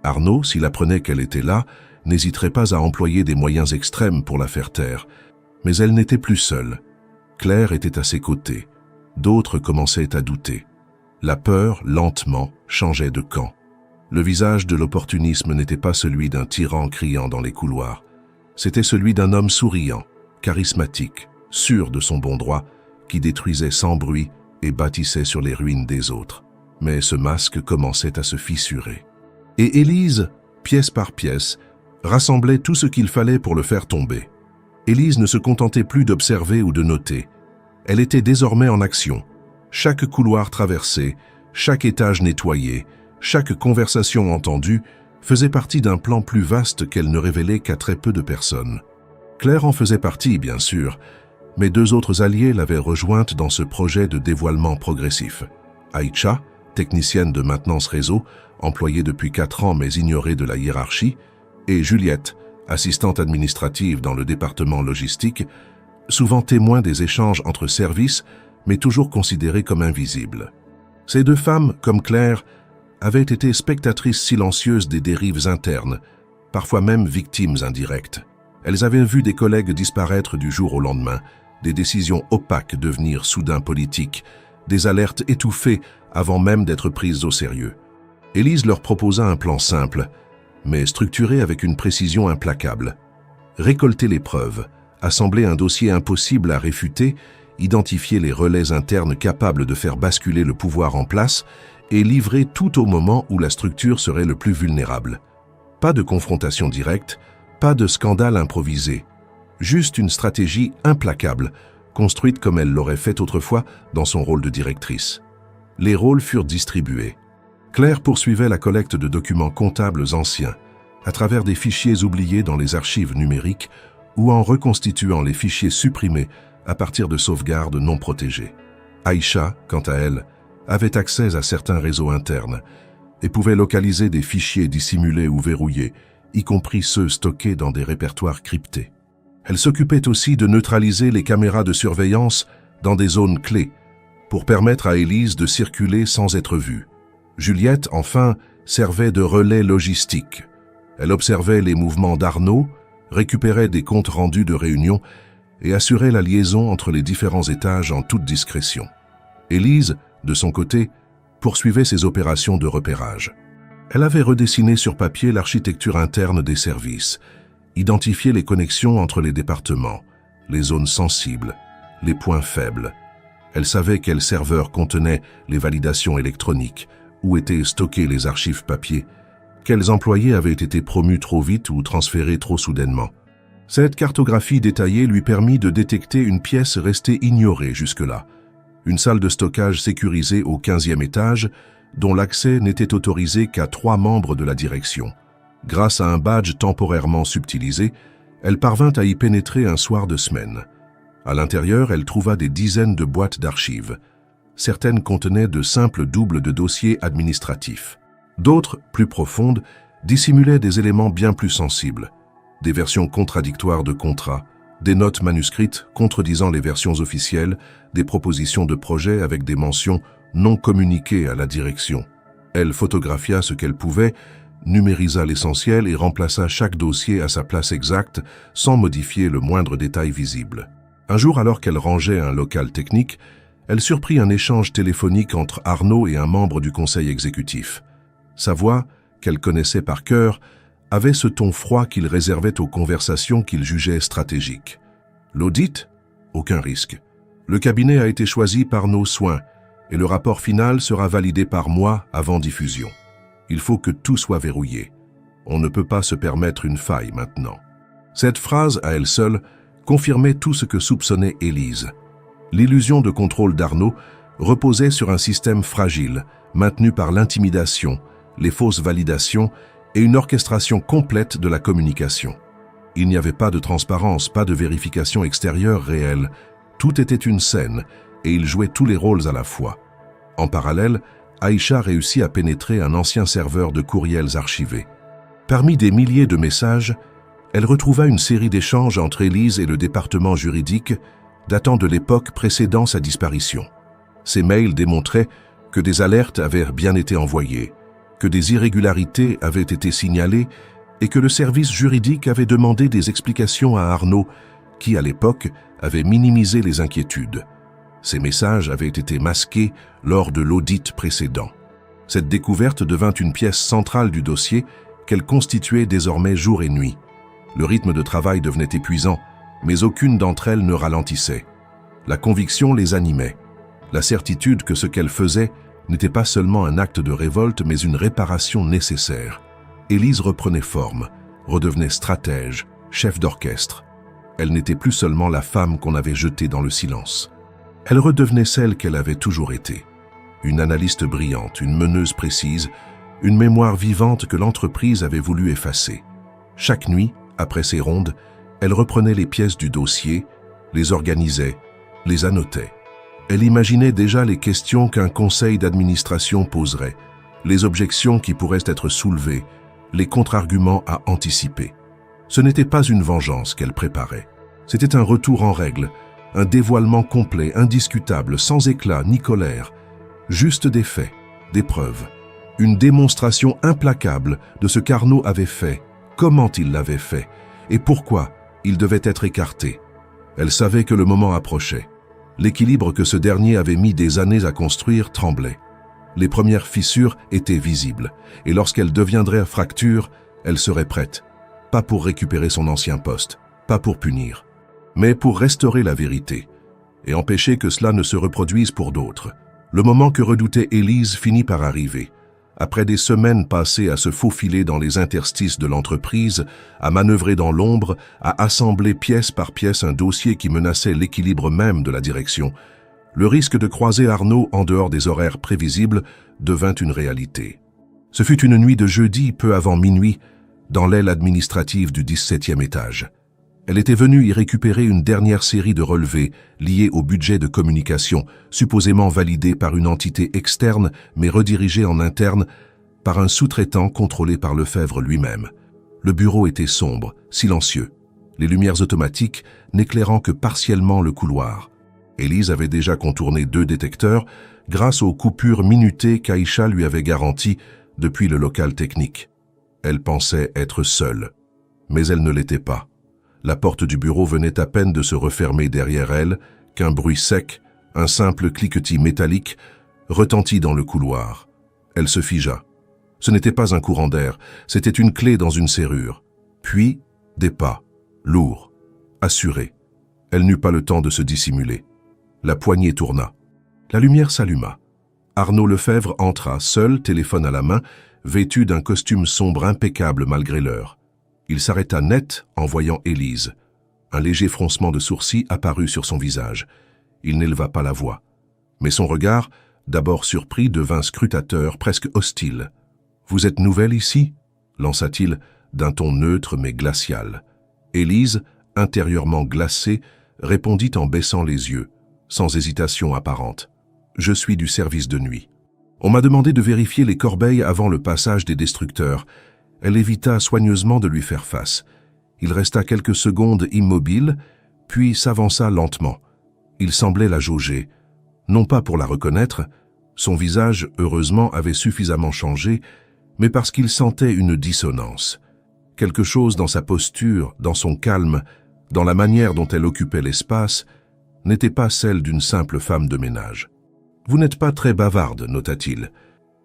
Arnaud, s'il apprenait qu'elle était là, n'hésiterait pas à employer des moyens extrêmes pour la faire taire. Mais elle n'était plus seule. Claire était à ses côtés. D'autres commençaient à douter. La peur, lentement, changeait de camp. Le visage de l'opportunisme n'était pas celui d'un tyran criant dans les couloirs. C'était celui d'un homme souriant, charismatique, sûr de son bon droit, qui détruisait sans bruit et bâtissait sur les ruines des autres. Mais ce masque commençait à se fissurer. Et Élise, pièce par pièce, rassemblait tout ce qu'il fallait pour le faire tomber. Élise ne se contentait plus d'observer ou de noter. Elle était désormais en action. Chaque couloir traversé, chaque étage nettoyé, chaque conversation entendue faisait partie d'un plan plus vaste qu'elle ne révélait qu'à très peu de personnes. Claire en faisait partie, bien sûr, mais deux autres alliés l'avaient rejointe dans ce projet de dévoilement progressif. Aïcha, technicienne de maintenance réseau, employée depuis 4 ans mais ignorée de la hiérarchie, et Juliette, assistante administrative dans le département logistique, souvent témoin des échanges entre services, mais toujours considérée comme invisible. Ces deux femmes, comme Claire, avaient été spectatrices silencieuses des dérives internes, parfois même victimes indirectes. Elles avaient vu des collègues disparaître du jour au lendemain, des décisions opaques devenir soudain politiques, des alertes étouffées avant même d'être prises au sérieux. Élise leur proposa un plan simple, mais structuré avec une précision implacable. Récolter les preuves, assembler un dossier impossible à réfuter, identifier les relais internes capables de faire basculer le pouvoir en place et livrer tout au moment où la structure serait le plus vulnérable. Pas de confrontation directe, pas de scandale improvisé, juste une stratégie implacable, construite comme elle l'aurait fait autrefois dans son rôle de directrice. Les rôles furent distribués. Claire poursuivait la collecte de documents comptables anciens, à travers des fichiers oubliés dans les archives numériques ou en reconstituant les fichiers supprimés à partir de sauvegardes non protégées. Aïcha, quant à elle, avait accès à certains réseaux internes et pouvait localiser des fichiers dissimulés ou verrouillés, y compris ceux stockés dans des répertoires cryptés. Elle s'occupait aussi de neutraliser les caméras de surveillance dans des zones clés pour permettre à Élise de circuler sans être vue. Juliette, enfin, servait de relais logistique. Elle observait les mouvements d'Arnaud, récupérait des comptes rendus de réunions et assurait la liaison entre les différents étages en toute discrétion. Élise, de son côté, poursuivait ses opérations de repérage. Elle avait redessiné sur papier l'architecture interne des services, identifié les connexions entre les départements, les zones sensibles, les points faibles. Elle savait quels serveurs contenaient les validations électroniques, où étaient stockées les archives papier, quels employés avaient été promus trop vite ou transférés trop soudainement. Cette cartographie détaillée lui permit de détecter une pièce restée ignorée jusque-là, une salle de stockage sécurisée au 15e étage, dont l'accès n'était autorisé qu'à 3 membres de la direction. Grâce à un badge temporairement subtilisé, elle parvint à y pénétrer un soir de semaine. À l'intérieur, elle trouva des dizaines de boîtes d'archives. Certaines contenaient de simples doubles de dossiers administratifs. D'autres, plus profondes, dissimulaient des éléments bien plus sensibles. Des versions contradictoires de contrats, des notes manuscrites contredisant les versions officielles, des propositions de projets avec des mentions non communiquées à la direction. Elle photographia ce qu'elle pouvait numérisa l'essentiel et remplaça chaque dossier à sa place exacte sans modifier le moindre détail visible. Un jour, alors qu'elle rangeait un local technique, elle surprit un échange téléphonique entre Arnaud et un membre du conseil exécutif. Sa voix, qu'elle connaissait par cœur, avait ce ton froid qu'il réservait aux conversations qu'il jugeait stratégiques. L'audit? Aucun risque. Le cabinet a été choisi par nos soins et le rapport final sera validé par moi avant diffusion. Il faut que tout soit verrouillé. On ne peut pas se permettre une faille maintenant. Cette phrase, à elle seule, confirmait tout ce que soupçonnait Élise. L'illusion de contrôle d'Arnaud reposait sur un système fragile, maintenu par l'intimidation, les fausses validations et une orchestration complète de la communication. Il n'y avait pas de transparence, pas de vérification extérieure réelle. Tout était une scène, et il jouait tous les rôles à la fois. En parallèle, Aïcha réussit à pénétrer un ancien serveur de courriels archivés. Parmi des milliers de messages, elle retrouva une série d'échanges entre Élise et le département juridique datant de l'époque précédant sa disparition. Ces mails démontraient que des alertes avaient bien été envoyées, que des irrégularités avaient été signalées et que le service juridique avait demandé des explications à Arnaud, qui, à l'époque, avait minimisé les inquiétudes. Ces messages avaient été masqués lors de l'audit précédent. Cette découverte devint une pièce centrale du dossier qu'elle constituait désormais jour et nuit. Le rythme de travail devenait épuisant, mais aucune d'entre elles ne ralentissait. La conviction les animait, la certitude que ce qu'elle faisait n'était pas seulement un acte de révolte, mais une réparation nécessaire. Élise reprenait forme, redevenait stratège, chef d'orchestre. Elle n'était plus seulement la femme qu'on avait jetée dans le silence. Elle redevenait celle qu'elle avait toujours été. Une analyste brillante, une meneuse précise, une mémoire vivante que l'entreprise avait voulu effacer. Chaque nuit, après ses rondes, elle reprenait les pièces du dossier, les organisait, les annotait. Elle imaginait déjà les questions qu'un conseil d'administration poserait, les objections qui pourraient être soulevées, les contre-arguments à anticiper. Ce n'était pas une vengeance qu'elle préparait. C'était un retour en règle, un dévoilement complet, indiscutable, sans éclat ni colère, juste des faits, des preuves, une démonstration implacable de ce qu'Arnaud avait fait, comment il l'avait fait et pourquoi il devait être écarté. Elle savait que le moment approchait. L'équilibre que ce dernier avait mis des années à construire tremblait. Les premières fissures étaient visibles, et lorsqu'elle deviendrait fracture, elle serait prête. Pas pour récupérer son ancien poste, pas pour punir, mais pour restaurer la vérité, et empêcher que cela ne se reproduise pour d'autres. Le moment que redoutait Élise finit par arriver. Après des semaines passées à se faufiler dans les interstices de l'entreprise, à manœuvrer dans l'ombre, à assembler pièce par pièce un dossier qui menaçait l'équilibre même de la direction, le risque de croiser Arnaud en dehors des horaires prévisibles devint une réalité. Ce fut une nuit de jeudi, peu avant minuit, dans l'aile administrative du 17e étage. Elle était venue y récupérer une dernière série de relevés liés au budget de communication, supposément validé par une entité externe mais redirigée en interne par un sous-traitant contrôlé par Lefebvre lui-même. Le bureau était sombre, silencieux, les lumières automatiques n'éclairant que partiellement le couloir. Élise avait déjà contourné 2 détecteurs grâce aux coupures minutées qu'Aïcha lui avait garanties depuis le local technique. Elle pensait être seule, mais elle ne l'était pas. La porte du bureau venait à peine de se refermer derrière elle qu'un bruit sec, un simple cliquetis métallique, retentit dans le couloir. Elle se figea. Ce n'était pas un courant d'air, c'était une clé dans une serrure. Puis, des pas, lourds, assurés. Elle n'eut pas le temps de se dissimuler. La poignée tourna. La lumière s'alluma. Arnaud Lefebvre entra, seul, téléphone à la main, vêtu d'un costume sombre impeccable malgré l'heure. Il s'arrêta net en voyant Élise. Un léger froncement de sourcils apparut sur son visage. Il n'éleva pas la voix. Mais son regard, d'abord surpris, devint scrutateur, presque hostile. « Vous êtes nouvelle ici ?» lança-t-il d'un ton neutre mais glacial. Élise, intérieurement glacée, répondit en baissant les yeux, sans hésitation apparente. « Je suis du service de nuit. On m'a demandé de vérifier les corbeilles avant le passage des destructeurs. » Elle évita soigneusement de lui faire face. Il resta quelques secondes immobile, puis s'avança lentement. Il semblait la jauger, non pas pour la reconnaître, son visage, heureusement, avait suffisamment changé, mais parce qu'il sentait une dissonance. Quelque chose dans sa posture, dans son calme, dans la manière dont elle occupait l'espace, n'était pas celle d'une simple femme de ménage. « Vous n'êtes pas très bavarde, nota-t-il. »«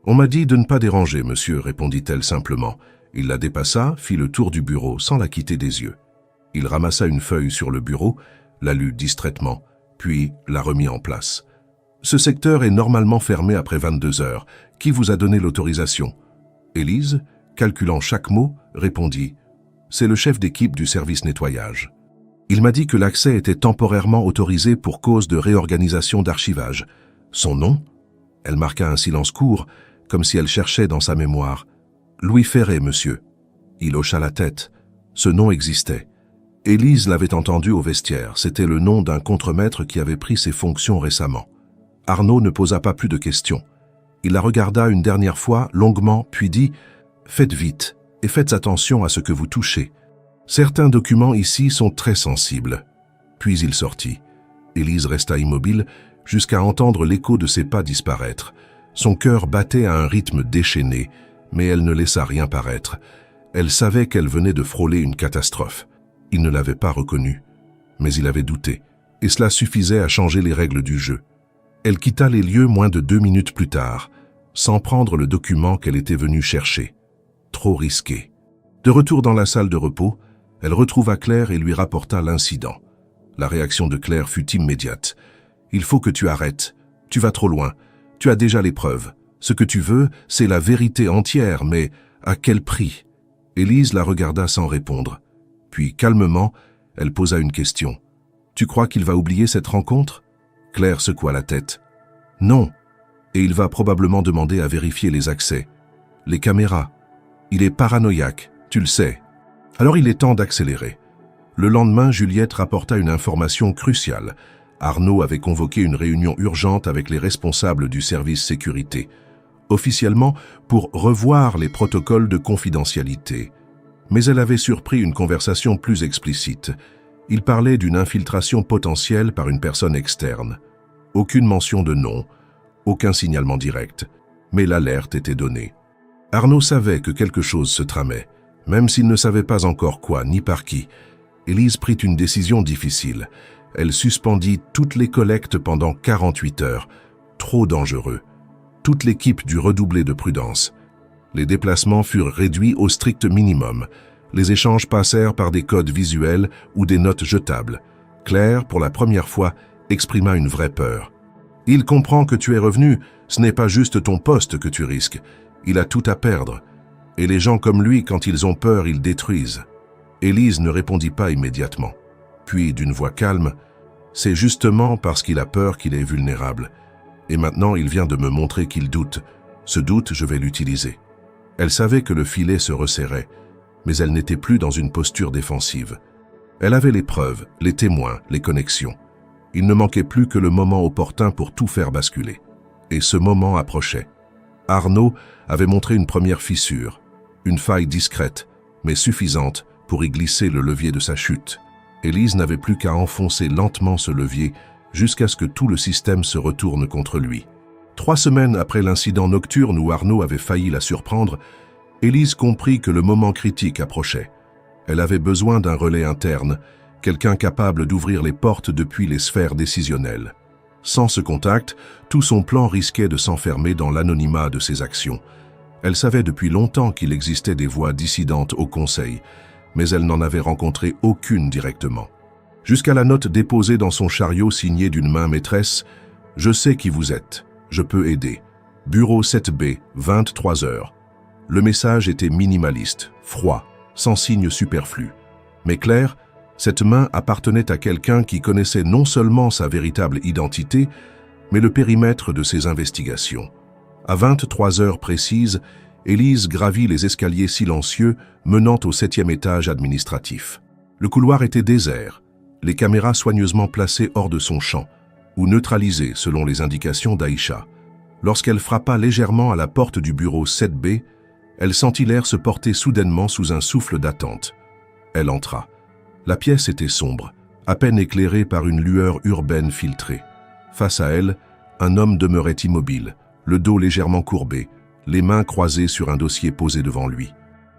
On m'a dit de ne pas déranger, monsieur, répondit-elle simplement. Il la dépassa, fit le tour du bureau sans la quitter des yeux. Il ramassa une feuille sur le bureau, la lut distraitement, puis la remit en place. « Ce secteur est normalement fermé après 22 heures. Qui vous a donné l'autorisation ?» Élise, calculant chaque mot, répondit « C'est le chef d'équipe du service nettoyage. Il m'a dit que l'accès était temporairement autorisé pour cause de réorganisation d'archivage. Son nom ?» Elle marqua un silence court, comme si elle cherchait dans sa mémoire. « Louis Ferré, monsieur. » Il hocha la tête. Ce nom existait. Élise l'avait entendu au vestiaire. C'était le nom d'un contremaître qui avait pris ses fonctions récemment. Arnaud ne posa pas plus de questions. Il la regarda une dernière fois, longuement, puis dit « Faites vite et faites attention à ce que vous touchez. Certains documents ici sont très sensibles. » Puis il sortit. Élise resta immobile jusqu'à entendre l'écho de ses pas disparaître. Son cœur battait à un rythme déchaîné, mais elle ne laissa rien paraître. Elle savait qu'elle venait de frôler une catastrophe. Il ne l'avait pas reconnue, mais il avait douté, et cela suffisait à changer les règles du jeu. Elle quitta les lieux moins de 2 minutes plus tard, sans prendre le document qu'elle était venue chercher. Trop risqué. De retour dans la salle de repos, elle retrouva Claire et lui rapporta l'incident. La réaction de Claire fut immédiate. « Il faut que tu arrêtes. Tu vas trop loin. Tu as déjà les preuves. Ce que tu veux, c'est la vérité entière, mais à quel prix ?» Élise la regarda sans répondre. Puis, calmement, elle posa une question. « Tu crois qu'il va oublier cette rencontre ?» Claire secoua la tête. « Non. Et il va probablement demander à vérifier les accès. Les caméras. Il est paranoïaque, tu le sais. Alors il est temps d'accélérer. » Le lendemain, Juliette rapporta une information cruciale. Arnaud avait convoqué une réunion urgente avec les responsables du service sécurité, officiellement pour revoir les protocoles de confidentialité. Mais elle avait surpris une conversation plus explicite. Il parlait d'une infiltration potentielle par une personne externe. Aucune mention de nom, aucun signalement direct, mais l'alerte était donnée. Arnaud savait que quelque chose se tramait, même s'il ne savait pas encore quoi ni par qui. Élise prit une décision difficile. Elle suspendit toutes les collectes pendant 48 heures. Trop dangereux. Toute l'équipe dut redoubler de prudence. Les déplacements furent réduits au strict minimum. Les échanges passèrent par des codes visuels ou des notes jetables. Claire, pour la première fois, exprima une vraie peur. « Il comprend que tu es revenu. Ce n'est pas juste ton poste que tu risques. Il a tout à perdre. Et les gens comme lui, quand ils ont peur, ils détruisent. » Élise ne répondit pas immédiatement. Puis, d'une voix calme, « C'est justement parce qu'il a peur qu'il est vulnérable. Et maintenant, il vient de me montrer qu'il doute. Ce doute, je vais l'utiliser. » Elle savait que le filet se resserrait, mais elle n'était plus dans une posture défensive. Elle avait les preuves, les témoins, les connexions. Il ne manquait plus que le moment opportun pour tout faire basculer. Et ce moment approchait. Arnaud avait montré une première fissure, une faille discrète, mais suffisante pour y glisser le levier de sa chute. Élise n'avait plus qu'à enfoncer lentement ce levier jusqu'à ce que tout le système se retourne contre lui. 3 semaines après l'incident nocturne où Arnaud avait failli la surprendre, Élise comprit que le moment critique approchait. Elle avait besoin d'un relais interne, quelqu'un capable d'ouvrir les portes depuis les sphères décisionnelles. Sans ce contact, tout son plan risquait de s'enfermer dans l'anonymat de ses actions. Elle savait depuis longtemps qu'il existait des voix dissidentes au Conseil, mais elle n'en avait rencontré aucune directement. Jusqu'à la note déposée dans son chariot signée d'une main maîtresse, « Je sais qui vous êtes. Je peux aider. Bureau 7B, 23 heures. » Le message était minimaliste, froid, sans signe superflu. Mais Claire, cette main appartenait à quelqu'un qui connaissait non seulement sa véritable identité, mais le périmètre de ses investigations. À 23 heures précises, Élise gravit les escaliers silencieux menant au 7e étage administratif. Le couloir était désert, les caméras soigneusement placées hors de son champ, ou neutralisées selon les indications d'Aïcha. Lorsqu'elle frappa légèrement à la porte du bureau 7B, elle sentit l'air se porter soudainement sous un souffle d'attente. Elle entra. La pièce était sombre, à peine éclairée par une lueur urbaine filtrée. Face à elle, un homme demeurait immobile, le dos légèrement courbé, les mains croisées sur un dossier posé devant lui.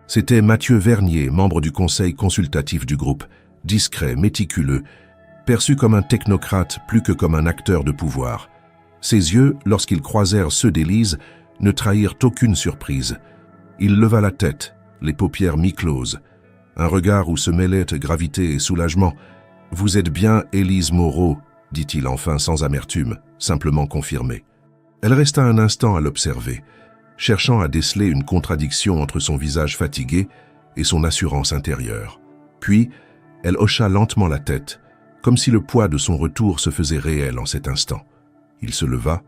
C'était Mathieu Vernier, membre du conseil consultatif du groupe, discret, méticuleux, perçu comme un technocrate plus que comme un acteur de pouvoir. Ses yeux, lorsqu'ils croisèrent ceux d'Élise, ne trahirent aucune surprise. Il leva la tête, les paupières mi-closes, un regard où se mêlaient gravité et soulagement. « Vous êtes bien Élise Moreau », dit-il enfin sans amertume, simplement confirmé. Elle resta un instant à l'observer, cherchant à déceler une contradiction entre son visage fatigué et son assurance intérieure. Puis, elle hocha lentement la tête, comme si le poids de son retour se faisait réel en cet instant. Il se leva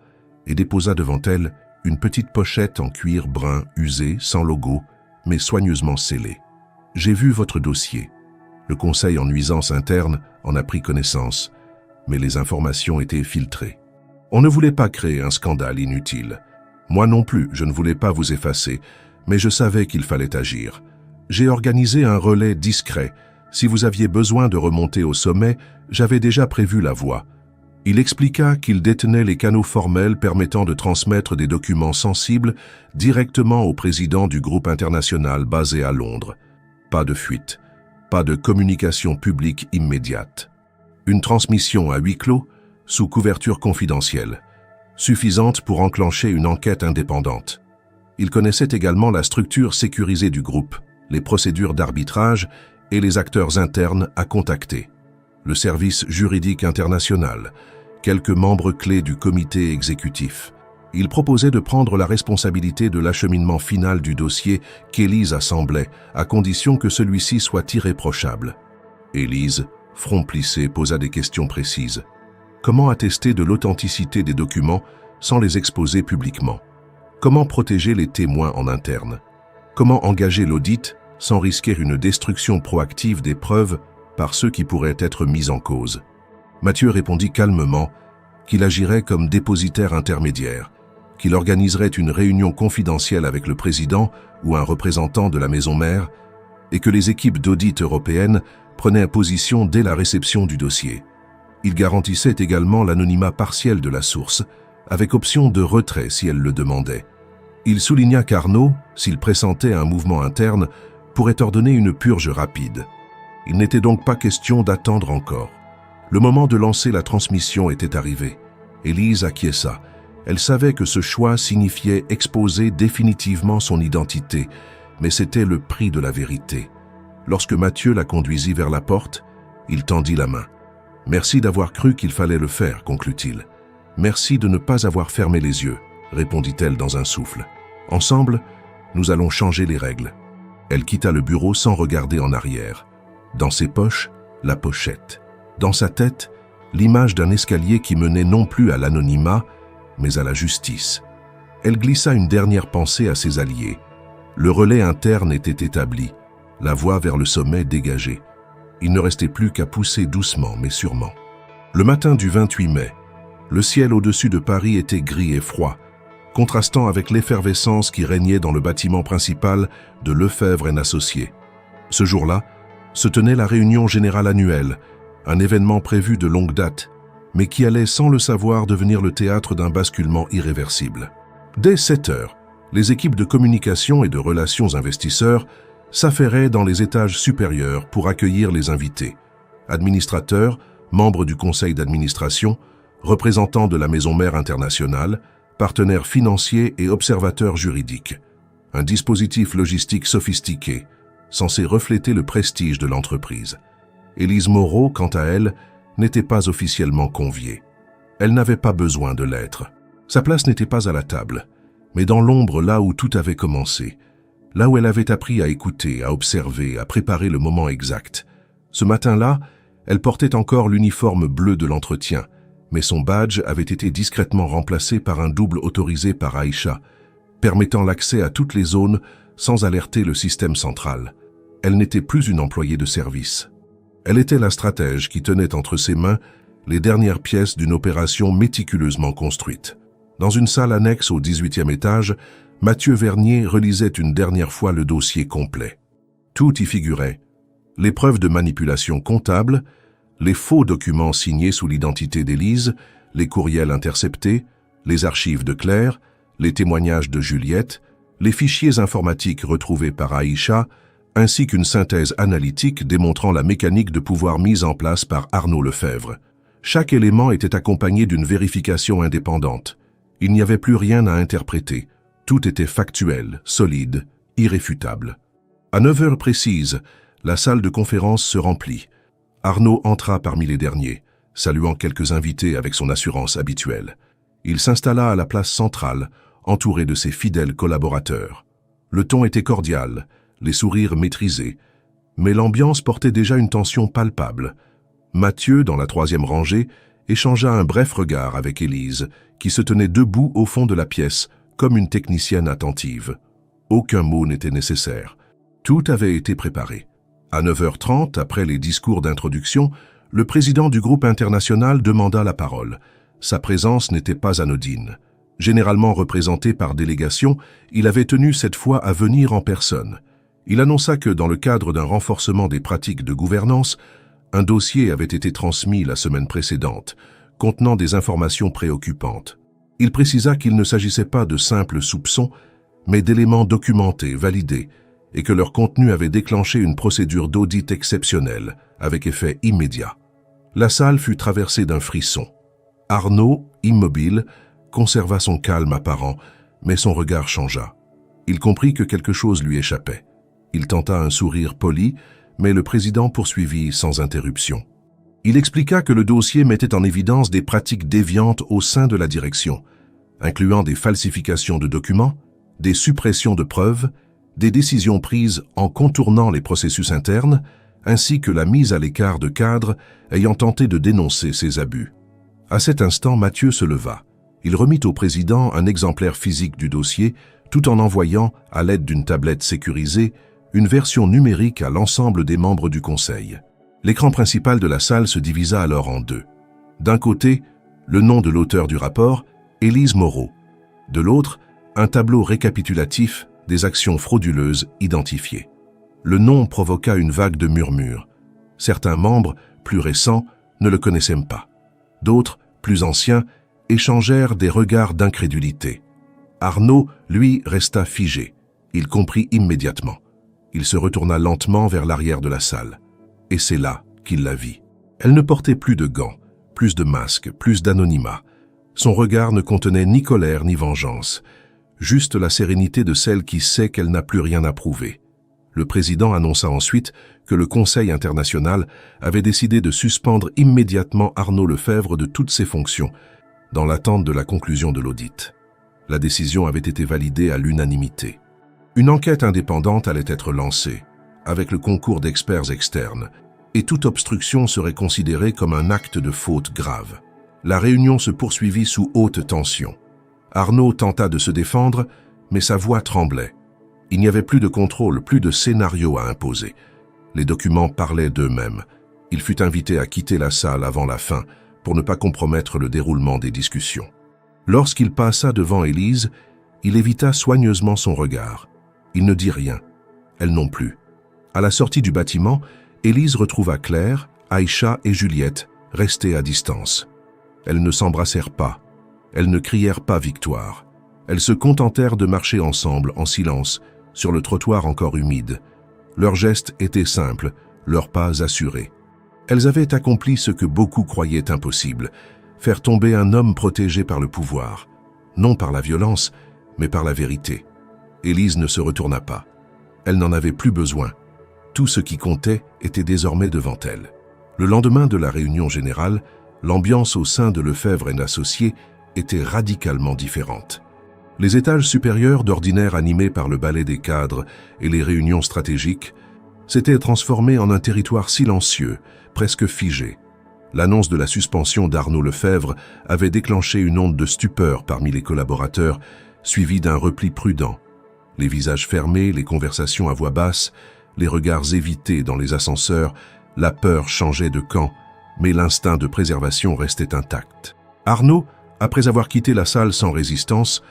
et déposa devant elle une petite pochette en cuir brun usé, sans logo, mais soigneusement scellée. « J'ai vu votre dossier. » Le conseil en nuisance interne en a pris connaissance, mais les informations étaient filtrées. On ne voulait pas créer un scandale inutile. Moi non plus, je ne voulais pas vous effacer, mais je savais qu'il fallait agir. J'ai organisé un relais discret. Si vous aviez besoin de remonter au sommet, j'avais déjà prévu la voie. Il expliqua qu'il détenait les canaux formels permettant de transmettre des documents sensibles directement au président du groupe international basé à Londres. Pas de fuite, pas de communication publique immédiate. Une transmission à huis clos, sous couverture confidentielle, suffisante pour enclencher une enquête indépendante. Il connaissait également la structure sécurisée du groupe, les procédures d'arbitrage et les acteurs internes à contacter. Le service juridique international, quelques membres clés du comité exécutif. Il proposait de prendre la responsabilité de l'acheminement final du dossier qu'Élise assemblait, à condition que celui-ci soit irréprochable. Élise, front plissé, posa des questions précises. Comment attester de l'authenticité des documents sans les exposer publiquement? Comment protéger les témoins en interne? Comment engager l'audit sans risquer une destruction proactive des preuves par ceux qui pourraient être mis en cause? Mathieu répondit calmement qu'il agirait comme dépositaire intermédiaire, qu'il organiserait une réunion confidentielle avec le président ou un représentant de la maison mère et que les équipes d'audit européennes prenaient position dès la réception du dossier. Il garantissait également l'anonymat partiel de la source, avec option de retrait si elle le demandait. Il souligna qu'Arnaud, s'il pressentait un mouvement interne, pourrait ordonner une purge rapide. Il n'était donc pas question d'attendre encore. Le moment de lancer la transmission était arrivé. Élise acquiesça. Elle savait que ce choix signifiait exposer définitivement son identité, mais c'était le prix de la vérité. Lorsque Mathieu la conduisit vers la porte, il tendit la main. « Merci d'avoir cru qu'il fallait le faire », conclut-il. « Merci de ne pas avoir fermé les yeux », répondit-elle dans un souffle. « Ensemble, nous allons changer les règles. » Elle quitta le bureau sans regarder en arrière. Dans ses poches, la pochette. Dans sa tête, l'image d'un escalier qui menait non plus à l'anonymat, mais à la justice. Elle glissa une dernière pensée à ses alliés. Le relais interne était établi, la voie vers le sommet dégagée. Il ne restait plus qu'à pousser doucement mais sûrement. Le matin du 28 mai, le ciel au-dessus de Paris était gris et froid, contrastant avec l'effervescence qui régnait dans le bâtiment principal de Lefebvre & Associés. Ce jour-là, se tenait la réunion générale annuelle, un événement prévu de longue date, mais qui allait sans le savoir devenir le théâtre d'un basculement irréversible. Dès 7 heures, les équipes de communication et de relations investisseurs s'affairaient dans les étages supérieurs pour accueillir les invités. Administrateurs, membres du conseil d'administration, représentants de la maison mère internationale, partenaires financiers et observateurs juridiques. Un dispositif logistique sophistiqué, censé refléter le prestige de l'entreprise. Élise Moreau, quant à elle, n'était pas officiellement conviée. Elle n'avait pas besoin de l'être. Sa place n'était pas à la table, mais dans l'ombre là où tout avait commencé, là où elle avait appris à écouter, à observer, à préparer le moment exact. Ce matin-là, elle portait encore l'uniforme bleu de l'entretien, mais son badge avait été discrètement remplacé par un double autorisé par Aïcha, permettant l'accès à toutes les zones sans alerter le système central. Elle n'était plus une employée de service. Elle était la stratège qui tenait entre ses mains les dernières pièces d'une opération méticuleusement construite. Dans une salle annexe au 18e étage, Mathieu Vernier relisait une dernière fois le dossier complet. Tout y figurait. Les preuves de manipulation comptable, les faux documents signés sous l'identité d'Élise, les courriels interceptés, les archives de Claire, les témoignages de Juliette, les fichiers informatiques retrouvés par Aïcha, ainsi qu'une synthèse analytique démontrant la mécanique de pouvoir mise en place par Arnaud Lefebvre. Chaque élément était accompagné d'une vérification indépendante. Il n'y avait plus rien à interpréter. Tout était factuel, solide, irréfutable. À 9 heures précises, la salle de conférence se remplit. Arnaud entra parmi les derniers, saluant quelques invités avec son assurance habituelle. Il s'installa à la place centrale, entouré de ses fidèles collaborateurs. Le ton était cordial, les sourires maîtrisés, mais l'ambiance portait déjà une tension palpable. Mathieu, dans la 3e rangée, échangea un bref regard avec Élise, qui se tenait debout au fond de la pièce, comme une technicienne attentive. Aucun mot n'était nécessaire. Tout avait été préparé. À 9h30, après les discours d'introduction, le président du groupe international demanda la parole. Sa présence n'était pas anodine. Généralement représenté par délégation, il avait tenu cette fois à venir en personne. Il annonça que, dans le cadre d'un renforcement des pratiques de gouvernance, un dossier avait été transmis la semaine précédente, contenant des informations préoccupantes. Il précisa qu'il ne s'agissait pas de simples soupçons, mais d'éléments documentés, validés, et que leur contenu avait déclenché une procédure d'audit exceptionnelle, avec effet immédiat. La salle fut traversée d'un frisson. Arnaud, immobile, conserva son calme apparent, mais son regard changea. Il comprit que quelque chose lui échappait. Il tenta un sourire poli, mais le président poursuivit sans interruption. Il expliqua que le dossier mettait en évidence des pratiques déviantes au sein de la direction, incluant des falsifications de documents, des suppressions de preuves, des décisions prises en contournant les processus internes, ainsi que la mise à l'écart de cadres ayant tenté de dénoncer ces abus. À cet instant, Mathieu se leva. Il remit au président un exemplaire physique du dossier, tout en envoyant, à l'aide d'une tablette sécurisée, une version numérique à l'ensemble des membres du Conseil. L'écran principal de la salle se divisa alors en deux. D'un côté, le nom de l'auteur du rapport, Élise Moreau. De l'autre, un tableau récapitulatif des actions frauduleuses identifiées. Le nom provoqua une vague de murmures. Certains membres, plus récents, ne le connaissaient pas. D'autres, plus anciens, échangèrent des regards d'incrédulité. Arnaud, lui, resta figé. Il comprit immédiatement. Il se retourna lentement vers l'arrière de la salle. Et c'est là qu'il la vit. Elle ne portait plus de gants, plus de masques, plus d'anonymat. Son regard ne contenait ni colère ni vengeance, juste la sérénité de celle qui sait qu'elle n'a plus rien à prouver. Le président annonça ensuite que le Conseil international avait décidé de suspendre immédiatement Arnaud Lefebvre de toutes ses fonctions, dans l'attente de la conclusion de l'audit. La décision avait été validée à l'unanimité. Une enquête indépendante allait être lancée, avec le concours d'experts externes, et toute obstruction serait considérée comme un acte de faute grave. La réunion se poursuivit sous haute tension. Arnaud tenta de se défendre, mais sa voix tremblait. Il n'y avait plus de contrôle, plus de scénario à imposer. Les documents parlaient d'eux-mêmes. Il fut invité à quitter la salle avant la fin pour ne pas compromettre le déroulement des discussions. Lorsqu'il passa devant Élise, il évita soigneusement son regard. Il ne dit rien, elle non plus. À la sortie du bâtiment, Élise retrouva Claire, Aïcha et Juliette, restées à distance. Elles ne s'embrassèrent pas, elles ne crièrent pas victoire. Elles se contentèrent de marcher ensemble, en silence, sur le trottoir encore humide. Leurs gestes étaient simples, leurs pas assurés. Elles avaient accompli ce que beaucoup croyaient impossible, faire tomber un homme protégé par le pouvoir, non par la violence, mais par la vérité. Élise ne se retourna pas. Elle n'en avait plus besoin. Tout ce qui comptait était désormais devant elle. Le lendemain de la réunion générale, l'ambiance au sein de Lefebvre & Associés était radicalement différente. Les étages supérieurs, d'ordinaire animés par le ballet des cadres et les réunions stratégiques, s'étaient transformés en un territoire silencieux, presque figé. L'annonce de la suspension d'Arnaud Lefebvre avait déclenché une onde de stupeur parmi les collaborateurs, suivie d'un repli prudent. Les visages fermés, les conversations à voix basse, les regards évités dans les ascenseurs, la peur changeait de camp, mais l'instinct de préservation restait intact. Arnaud, après avoir quitté la salle sans résistance,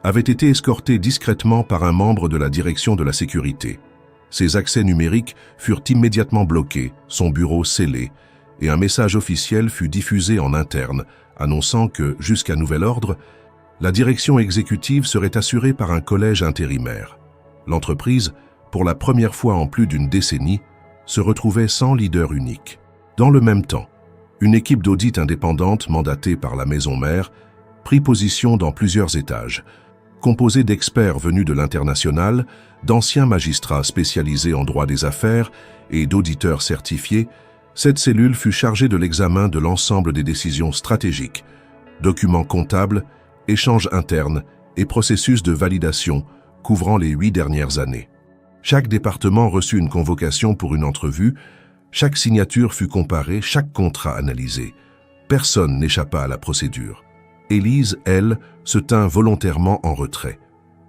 avait été escorté discrètement par un membre de la direction de la sécurité. Ses accès numériques furent immédiatement bloqués, son bureau scellé, et un message officiel fut diffusé en interne, annonçant que, jusqu'à nouvel ordre, La direction exécutive serait assurée par un collège intérimaire. L'entreprise, pour la première fois en plus d'une décennie, se retrouvait sans leader unique. Dans le même temps, une équipe d'audit indépendante mandatée par la maison mère prit position dans plusieurs étages. Composée d'experts venus de l'international, d'anciens magistrats spécialisés en droit des affaires et d'auditeurs certifiés, cette cellule fut chargée de l'examen de l'ensemble des décisions stratégiques, documents comptables, échanges internes et processus de validation couvrant les 8 dernières années. Chaque département reçut une convocation pour une entrevue, chaque signature fut comparée, chaque contrat analysé. Personne n'échappa à la procédure. Élise, elle, se tint volontairement en retrait.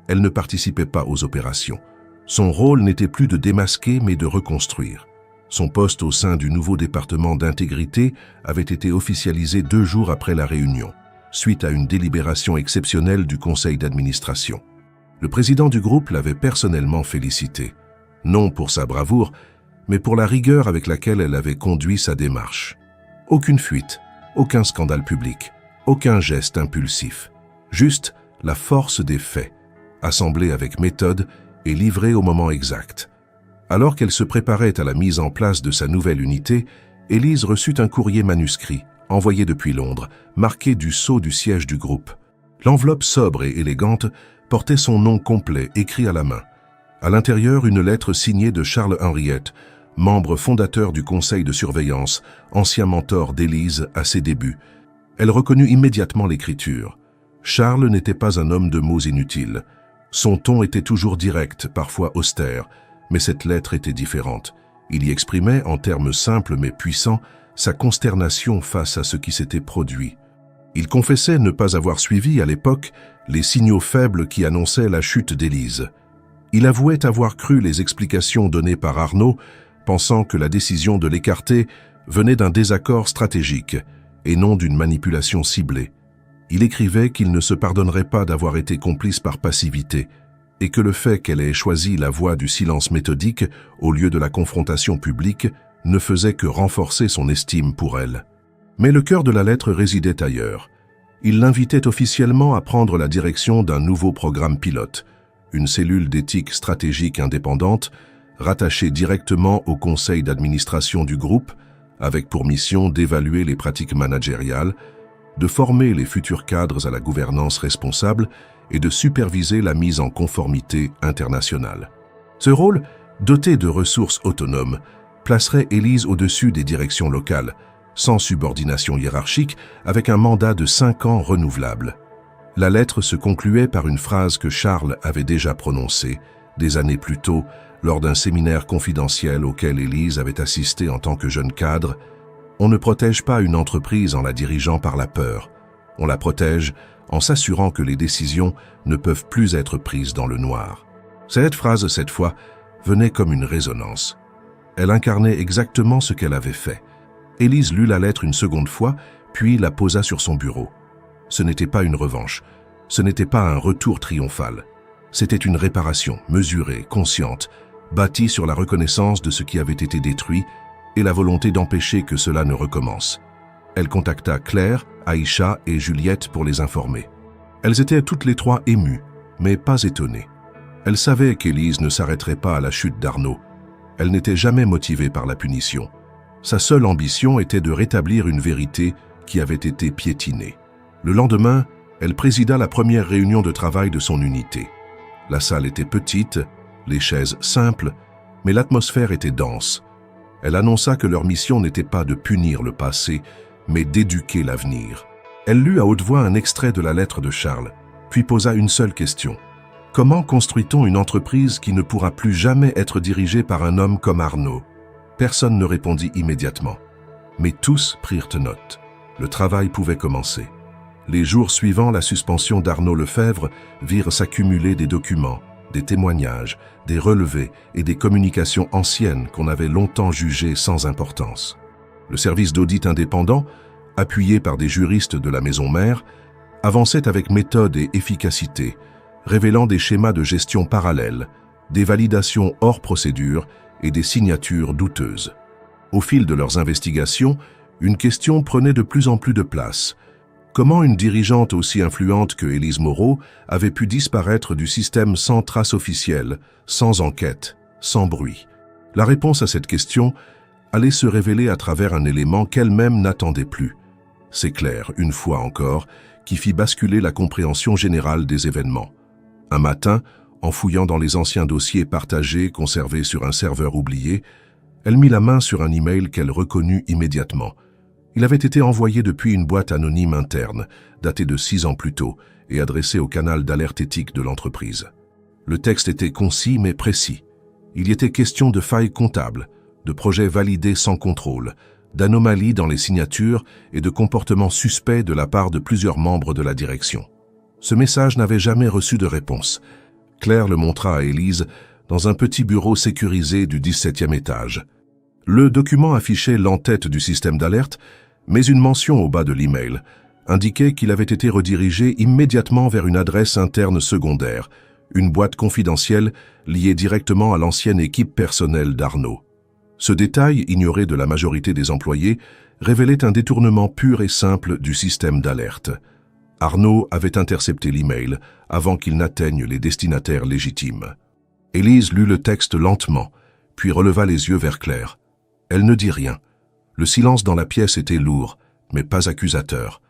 Elle ne participait pas aux opérations. Son rôle n'était plus de démasquer mais de reconstruire. Son poste au sein du nouveau département d'intégrité avait été officialisé 2 jours après la réunion, suite à une délibération exceptionnelle du conseil d'administration. Le président du groupe l'avait personnellement félicitée, non pour sa bravoure, mais pour la rigueur avec laquelle elle avait conduit sa démarche. Aucune fuite, aucun scandale public, aucun geste impulsif, juste la force des faits, assemblée avec méthode et livrée au moment exact. Alors qu'elle se préparait à la mise en place de sa nouvelle unité, Élise reçut un courrier manuscrit, envoyé depuis Londres, marqué du sceau du siège du groupe. L'enveloppe sobre et élégante portait son nom complet, écrit à la main. À l'intérieur, une lettre signée de Charles Henriette, membre fondateur du conseil de surveillance, ancien mentor d'Élise à ses débuts. Elle reconnut immédiatement l'écriture. Charles n'était pas un homme de mots inutiles. Son ton était toujours direct, parfois austère, mais cette lettre était différente. Il y exprimait, en termes simples mais puissants, sa consternation face à ce qui s'était produit. Il confessait ne pas avoir suivi, à l'époque, les signaux faibles qui annonçaient la chute d'Élise. Il avouait avoir cru les explications données par Arnaud, pensant que la décision de l'écarter venait d'un désaccord stratégique et non d'une manipulation ciblée. Il écrivait qu'il ne se pardonnerait pas d'avoir été complice par passivité et que le fait qu'elle ait choisi la voie du silence méthodique au lieu de la confrontation publique ne faisait que renforcer son estime pour elle. Mais le cœur de la lettre résidait ailleurs. Il l'invitait officiellement à prendre la direction d'un nouveau programme pilote, une cellule d'éthique stratégique indépendante, rattachée directement au conseil d'administration du groupe, avec pour mission d'évaluer les pratiques managériales, de former les futurs cadres à la gouvernance responsable et de superviser la mise en conformité internationale. Ce rôle, doté de ressources autonomes, placerait Élise au-dessus des directions locales, sans subordination hiérarchique, avec un mandat de 5 ans renouvelable. La lettre se concluait par une phrase que Charles avait déjà prononcée, des années plus tôt, lors d'un séminaire confidentiel auquel Élise avait assisté en tant que jeune cadre. On ne protège pas une entreprise en la dirigeant par la peur. On la protège en s'assurant que les décisions ne peuvent plus être prises dans le noir. Cette phrase, cette fois, venait comme une résonance. Elle incarnait exactement ce qu'elle avait fait. Élise lut la lettre une seconde fois, puis la posa sur son bureau. Ce n'était pas une revanche, ce n'était pas un retour triomphal. C'était une réparation, mesurée, consciente, bâtie sur la reconnaissance de ce qui avait été détruit et la volonté d'empêcher que cela ne recommence. Elle contacta Claire, Aïcha et Juliette pour les informer. Elles étaient toutes les 3 émues, mais pas étonnées. Elles savaient qu'Élise ne s'arrêterait pas à la chute d'Arnaud. Elle n'était jamais motivée par la punition. Sa seule ambition était de rétablir une vérité qui avait été piétinée. Le lendemain, elle présida la première réunion de travail de son unité. La salle était petite, les chaises simples, mais l'atmosphère était dense. Elle annonça que leur mission n'était pas de punir le passé, mais d'éduquer l'avenir. Elle lut à haute voix un extrait de la lettre de Charles, puis posa une seule question. Comment construit-on une entreprise qui ne pourra plus jamais être dirigée par un homme comme Arnaud? Personne ne répondit immédiatement, mais tous prirent note. Le travail pouvait commencer. Les jours suivant la suspension d'Arnaud Lefebvre virent s'accumuler des documents, des témoignages, des relevés et des communications anciennes qu'on avait longtemps jugées sans importance. Le service d'audit indépendant, appuyé par des juristes de la maison mère, avançait avec méthode et efficacité, révélant des schémas de gestion parallèles, des validations hors procédure et des signatures douteuses. Au fil de leurs investigations, une question prenait de plus en plus de place. Comment une dirigeante aussi influente que Élise Moreau avait pu disparaître du système sans trace officielle, sans enquête, sans bruit? La réponse à cette question allait se révéler à travers un élément qu'elle-même n'attendait plus. C'est Claire, une fois encore, qui fit basculer la compréhension générale des événements. Un matin, en fouillant dans les anciens dossiers partagés conservés sur un serveur oublié, elle mit la main sur un email qu'elle reconnut immédiatement. Il avait été envoyé depuis une boîte anonyme interne, datée de 6 ans plus tôt, et adressé au canal d'alerte éthique de l'entreprise. Le texte était concis mais précis. Il y était question de failles comptables, de projets validés sans contrôle, d'anomalies dans les signatures et de comportements suspects de la part de plusieurs membres de la direction. Ce message n'avait jamais reçu de réponse. Claire le montra à Élise dans un petit bureau sécurisé du 17e étage. Le document affichait l'entête du système d'alerte, mais une mention au bas de l'email indiquait qu'il avait été redirigé immédiatement vers une adresse interne secondaire, une boîte confidentielle liée directement à l'ancienne équipe personnelle d'Arnaud. Ce détail, ignoré de la majorité des employés, révélait un détournement pur et simple du système d'alerte. Arnaud avait intercepté l'email avant qu'il n'atteigne les destinataires légitimes. Élise lut le texte lentement, puis releva les yeux vers Claire. Elle ne dit rien. Le silence dans la pièce était lourd, mais pas accusateur.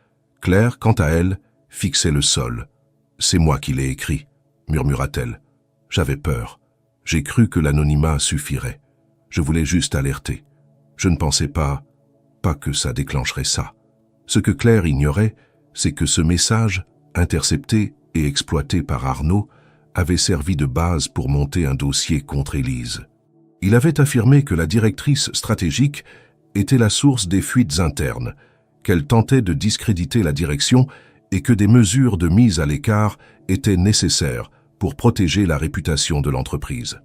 Claire, quant à elle, fixait le sol. « C'est moi qui l'ai écrit », murmura-t-elle. « J'avais peur. J'ai cru que l'anonymat suffirait. Je voulais juste alerter. Je ne pensais pas que ça déclencherait ça. » Ce que Claire ignorait, c'est que ce message, intercepté et exploité par Arnaud, avait servi de base pour monter un dossier contre Élise. Il avait affirmé que la directrice stratégique était la source des fuites internes, qu'elle tentait de discréditer la direction et que des mesures de mise à l'écart étaient nécessaires pour protéger la réputation de l'entreprise.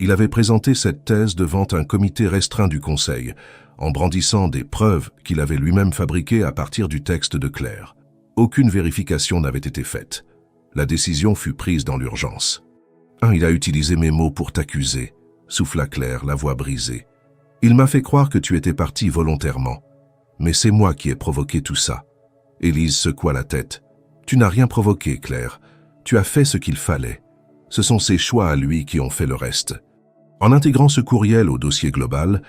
Il avait présenté cette thèse devant un comité restreint du Conseil, en brandissant des preuves qu'il avait lui-même fabriquées à partir du texte de Claire. Aucune vérification n'avait été faite. La décision fut prise dans l'urgence. « Il a utilisé mes mots pour t'accuser », souffla Claire, la voix brisée. « Il m'a fait croire que tu étais parti volontairement. Mais c'est moi qui ai provoqué tout ça. » Élise secoua la tête. « Tu n'as rien provoqué, Claire. Tu as fait ce qu'il fallait. Ce sont ses choix à lui qui ont fait le reste. » En intégrant ce courriel au dossier global,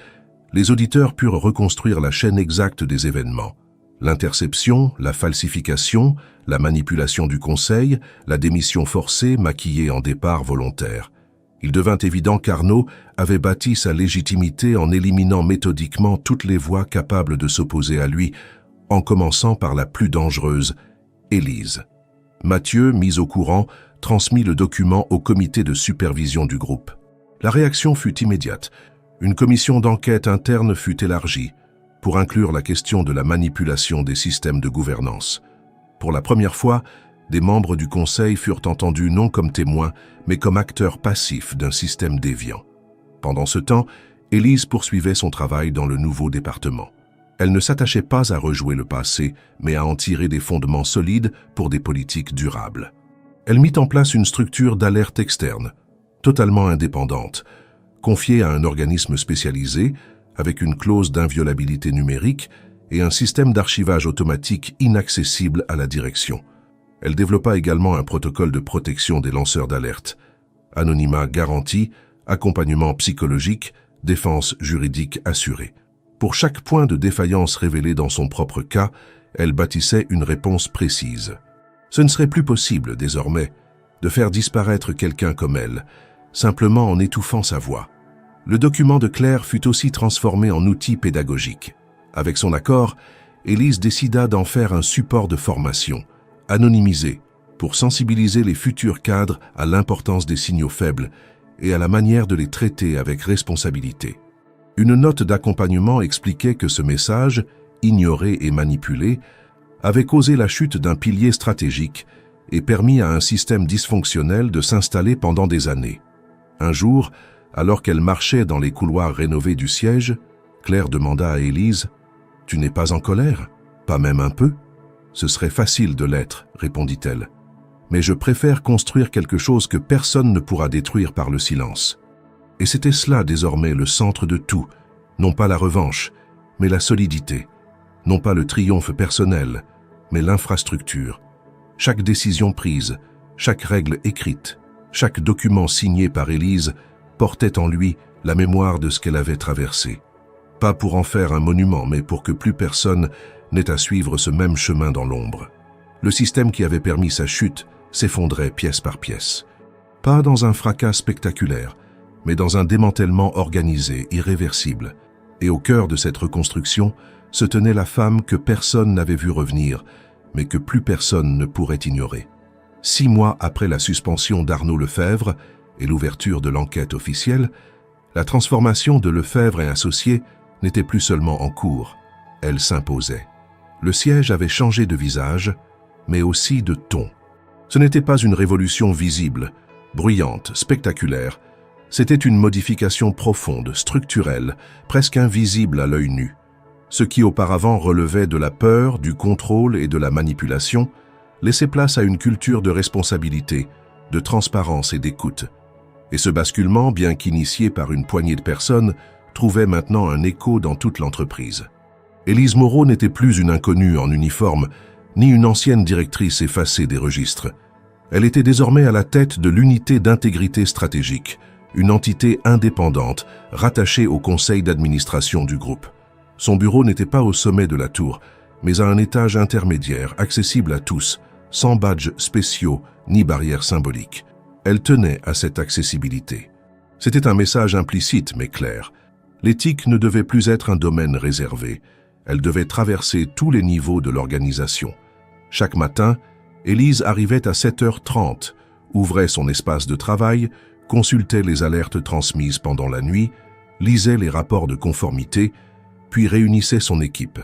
les auditeurs purent reconstruire la chaîne exacte des événements. L'interception, la falsification, la manipulation du conseil, la démission forcée maquillée en départ volontaire. Il devint évident qu'Arnaud avait bâti sa légitimité en éliminant méthodiquement toutes les voix capables de s'opposer à lui, en commençant par la plus dangereuse, Élise. Mathieu, mis au courant, transmit le document au comité de supervision du groupe. La réaction fut immédiate. Une commission d'enquête interne fut élargie pour inclure la question de la manipulation des systèmes de gouvernance. Pour la première fois, des membres du Conseil furent entendus non comme témoins, mais comme acteurs passifs d'un système déviant. Pendant ce temps, Élise poursuivait son travail dans le nouveau département. Elle ne s'attachait pas à rejouer le passé, mais à en tirer des fondements solides pour des politiques durables. Elle mit en place une structure d'alerte externe, totalement indépendante, confiée à un organisme spécialisé, avec une clause d'inviolabilité numérique et un système d'archivage automatique inaccessible à la direction. Elle développa également un protocole de protection des lanceurs d'alerte. Anonymat garanti, accompagnement psychologique, défense juridique assurée. Pour chaque point de défaillance révélé dans son propre cas, elle bâtissait une réponse précise. Ce ne serait plus possible, désormais, de faire disparaître quelqu'un comme elle, simplement en étouffant sa voix. Le document de Claire fut aussi transformé en outil pédagogique. Avec son accord, Élise décida d'en faire un support de formation, anonymisé, pour sensibiliser les futurs cadres à l'importance des signaux faibles et à la manière de les traiter avec responsabilité. Une note d'accompagnement expliquait que ce message, ignoré et manipulé, avait causé la chute d'un pilier stratégique et permis à un système dysfonctionnel de s'installer pendant des années. Un jour, alors qu'elle marchait dans les couloirs rénovés du siège, Claire demanda à Élise « Tu n'es pas en colère? Pas même un peu ?»« Ce serait facile de l'être, » répondit-elle. « Mais je préfère construire quelque chose que personne ne pourra détruire par le silence. » Et c'était cela désormais le centre de tout, non pas la revanche, mais la solidité, non pas le triomphe personnel, mais l'infrastructure. Chaque décision prise, chaque règle écrite, chaque document signé par Élise portait en lui la mémoire de ce qu'elle avait traversé. Pas pour en faire un monument, mais pour que plus personne n'ait à suivre ce même chemin dans l'ombre. Le système qui avait permis sa chute s'effondrait pièce par pièce. Pas dans un fracas spectaculaire, mais dans un démantèlement organisé, irréversible. Et au cœur de cette reconstruction se tenait la femme que personne n'avait vue revenir, mais que plus personne ne pourrait ignorer. 6 mois après la suspension d'Arnaud Lefebvre et l'ouverture de l'enquête officielle, la transformation de Lefebvre et Associés n'était plus seulement en cours, elle s'imposait. Le siège avait changé de visage, mais aussi de ton. Ce n'était pas une révolution visible, bruyante, spectaculaire. C'était une modification profonde, structurelle, presque invisible à l'œil nu. Ce qui auparavant relevait de la peur, du contrôle et de la manipulation, laissait place à une culture de responsabilité, de transparence et d'écoute. Et ce basculement, bien qu'initié par une poignée de personnes, trouvait maintenant un écho dans toute l'entreprise. Élise Moreau n'était plus une inconnue en uniforme, ni une ancienne directrice effacée des registres. Elle était désormais à la tête de l'unité d'intégrité stratégique, une entité indépendante, rattachée au conseil d'administration du groupe. Son bureau n'était pas au sommet de la tour, mais à un étage intermédiaire, accessible à tous, sans badges spéciaux ni barrières symboliques. Elle tenait à cette accessibilité. C'était un message implicite mais clair. L'éthique ne devait plus être un domaine réservé. Elle devait traverser tous les niveaux de l'organisation. Chaque matin, Élise arrivait à 7h30, ouvrait son espace de travail, consultait les alertes transmises pendant la nuit, lisait les rapports de conformité, puis réunissait son équipe.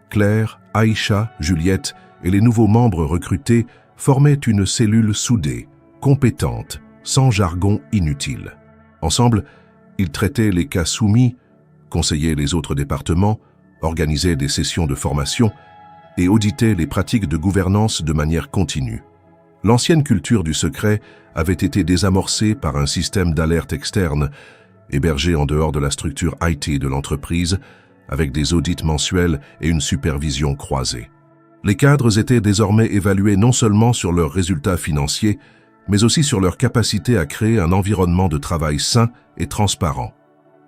Claire, Aïcha, Juliette et les nouveaux membres recrutés formaient une cellule soudée, compétente, sans jargon inutile. Ensemble, ils traitaient les cas soumis, conseillaient les autres départements, organisaient des sessions de formation et auditaient les pratiques de gouvernance de manière continue. L'ancienne culture du secret avait été désamorcée par un système d'alerte externe, hébergé en dehors de la structure IT de l'entreprise, avec des audits mensuels et une supervision croisée. Les cadres étaient désormais évalués non seulement sur leurs résultats financiers, mais aussi sur leur capacité à créer un environnement de travail sain et transparent.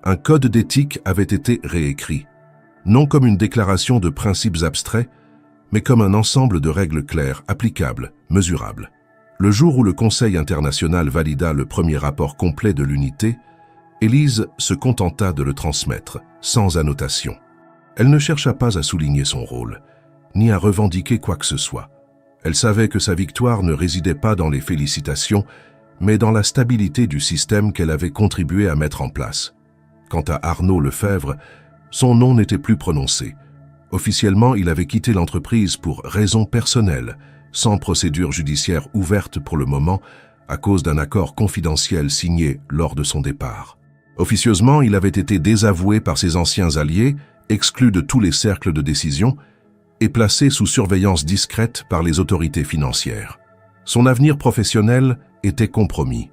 Un code d'éthique avait été réécrit, non comme une déclaration de principes abstraits, mais comme un ensemble de règles claires, applicables, mesurables. Le jour où le Conseil international valida le premier rapport complet de l'unité, Élise se contenta de le transmettre, sans annotation. Elle ne chercha pas à souligner son rôle, ni à revendiquer quoi que ce soit. Elle savait que sa victoire ne résidait pas dans les félicitations, mais dans la stabilité du système qu'elle avait contribué à mettre en place. Quant à Arnaud Lefebvre, son nom n'était plus prononcé. Officiellement, il avait quitté l'entreprise pour raisons personnelles, sans procédure judiciaire ouverte pour le moment, à cause d'un accord confidentiel signé lors de son départ. Officieusement, il avait été désavoué par ses anciens alliés, exclu de tous les cercles de décision, et placé sous surveillance discrète par les autorités financières. Son avenir professionnel était compromis.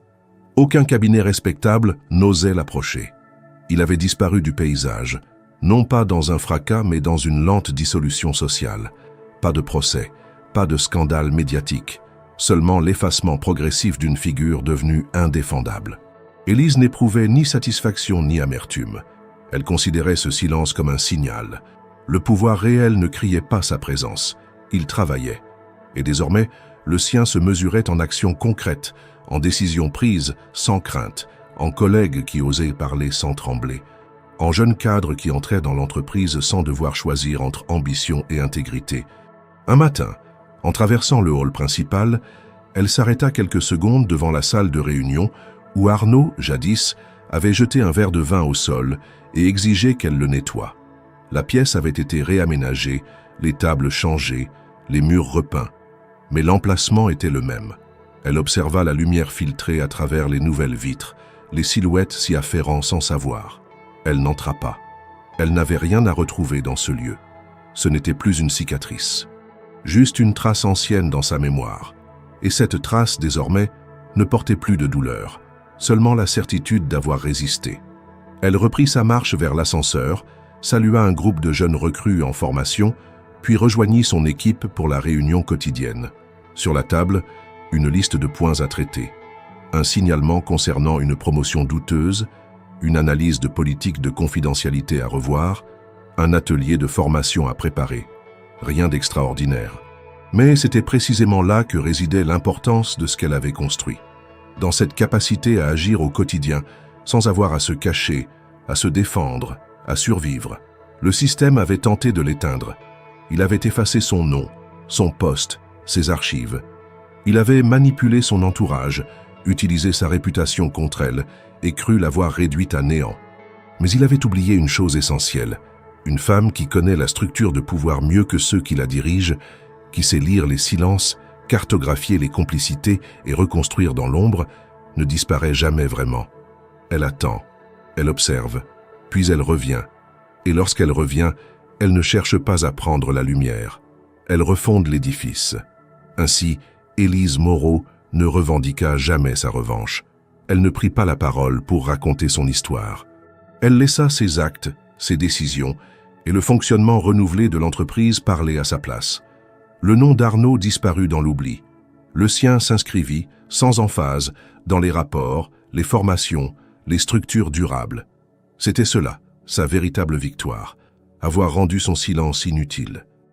Aucun cabinet respectable n'osait l'approcher. Il avait disparu du paysage, non pas dans un fracas, mais dans une lente dissolution sociale. Pas de procès, pas de scandale médiatique, seulement l'effacement progressif d'une figure devenue indéfendable. Élise n'éprouvait ni satisfaction ni amertume. Elle considérait ce silence comme un signal. Le pouvoir réel ne criait pas sa présence, il travaillait. Et désormais, le sien se mesurait en actions concrètes, en décisions prises sans crainte, en collègues qui osaient parler sans trembler, en jeunes cadres qui entraient dans l'entreprise sans devoir choisir entre ambition et intégrité. Un matin, en traversant le hall principal, elle s'arrêta quelques secondes devant la salle de réunion où Arnaud, jadis, avait jeté un verre de vin au sol et exigé qu'elle le nettoie. La pièce avait été réaménagée, les tables changées, les murs repeints, mais l'emplacement était le même. Elle observa la lumière filtrée à travers les nouvelles vitres, les silhouettes s'y affairant sans savoir. Elle n'entra pas. Elle n'avait rien à retrouver dans ce lieu. Ce n'était plus une cicatrice, juste une trace ancienne dans sa mémoire. Et cette trace, désormais, ne portait plus de douleur, seulement la certitude d'avoir résisté. Elle reprit sa marche vers l'ascenseur, salua un groupe de jeunes recrues en formation, puis rejoignit son équipe pour la réunion quotidienne. Sur la table, une liste de points à traiter, un signalement concernant une promotion douteuse, une analyse de politique de confidentialité à revoir, un atelier de formation à préparer. Rien d'extraordinaire. Mais c'était précisément là que résidait l'importance de ce qu'elle avait construit. Dans cette capacité à agir au quotidien, sans avoir à se cacher, à se défendre, à survivre. Le système avait tenté de l'éteindre. Il avait effacé son nom, son poste, ses archives. Il avait manipulé son entourage, utilisé sa réputation contre elle et cru l'avoir réduite à néant. Mais il avait oublié une chose essentielle. Une femme qui connaît la structure de pouvoir mieux que ceux qui la dirigent, qui sait lire les silences, cartographier les complicités et reconstruire dans l'ombre, ne disparaît jamais vraiment. Elle attend, elle observe, puis elle revient. Et lorsqu'elle revient, elle ne cherche pas à prendre la lumière. Elle refonde l'édifice. Ainsi, Élise Moreau ne revendiqua jamais sa revanche. Elle ne prit pas la parole pour raconter son histoire. Elle laissa ses actes, ses décisions et le fonctionnement renouvelé de l'entreprise parler à sa place. Le nom d'Arnaud disparut dans l'oubli. Le sien s'inscrivit, sans emphase, dans les rapports, les formations, les structures durables. C'était cela, sa véritable victoire, avoir rendu son silence inutile.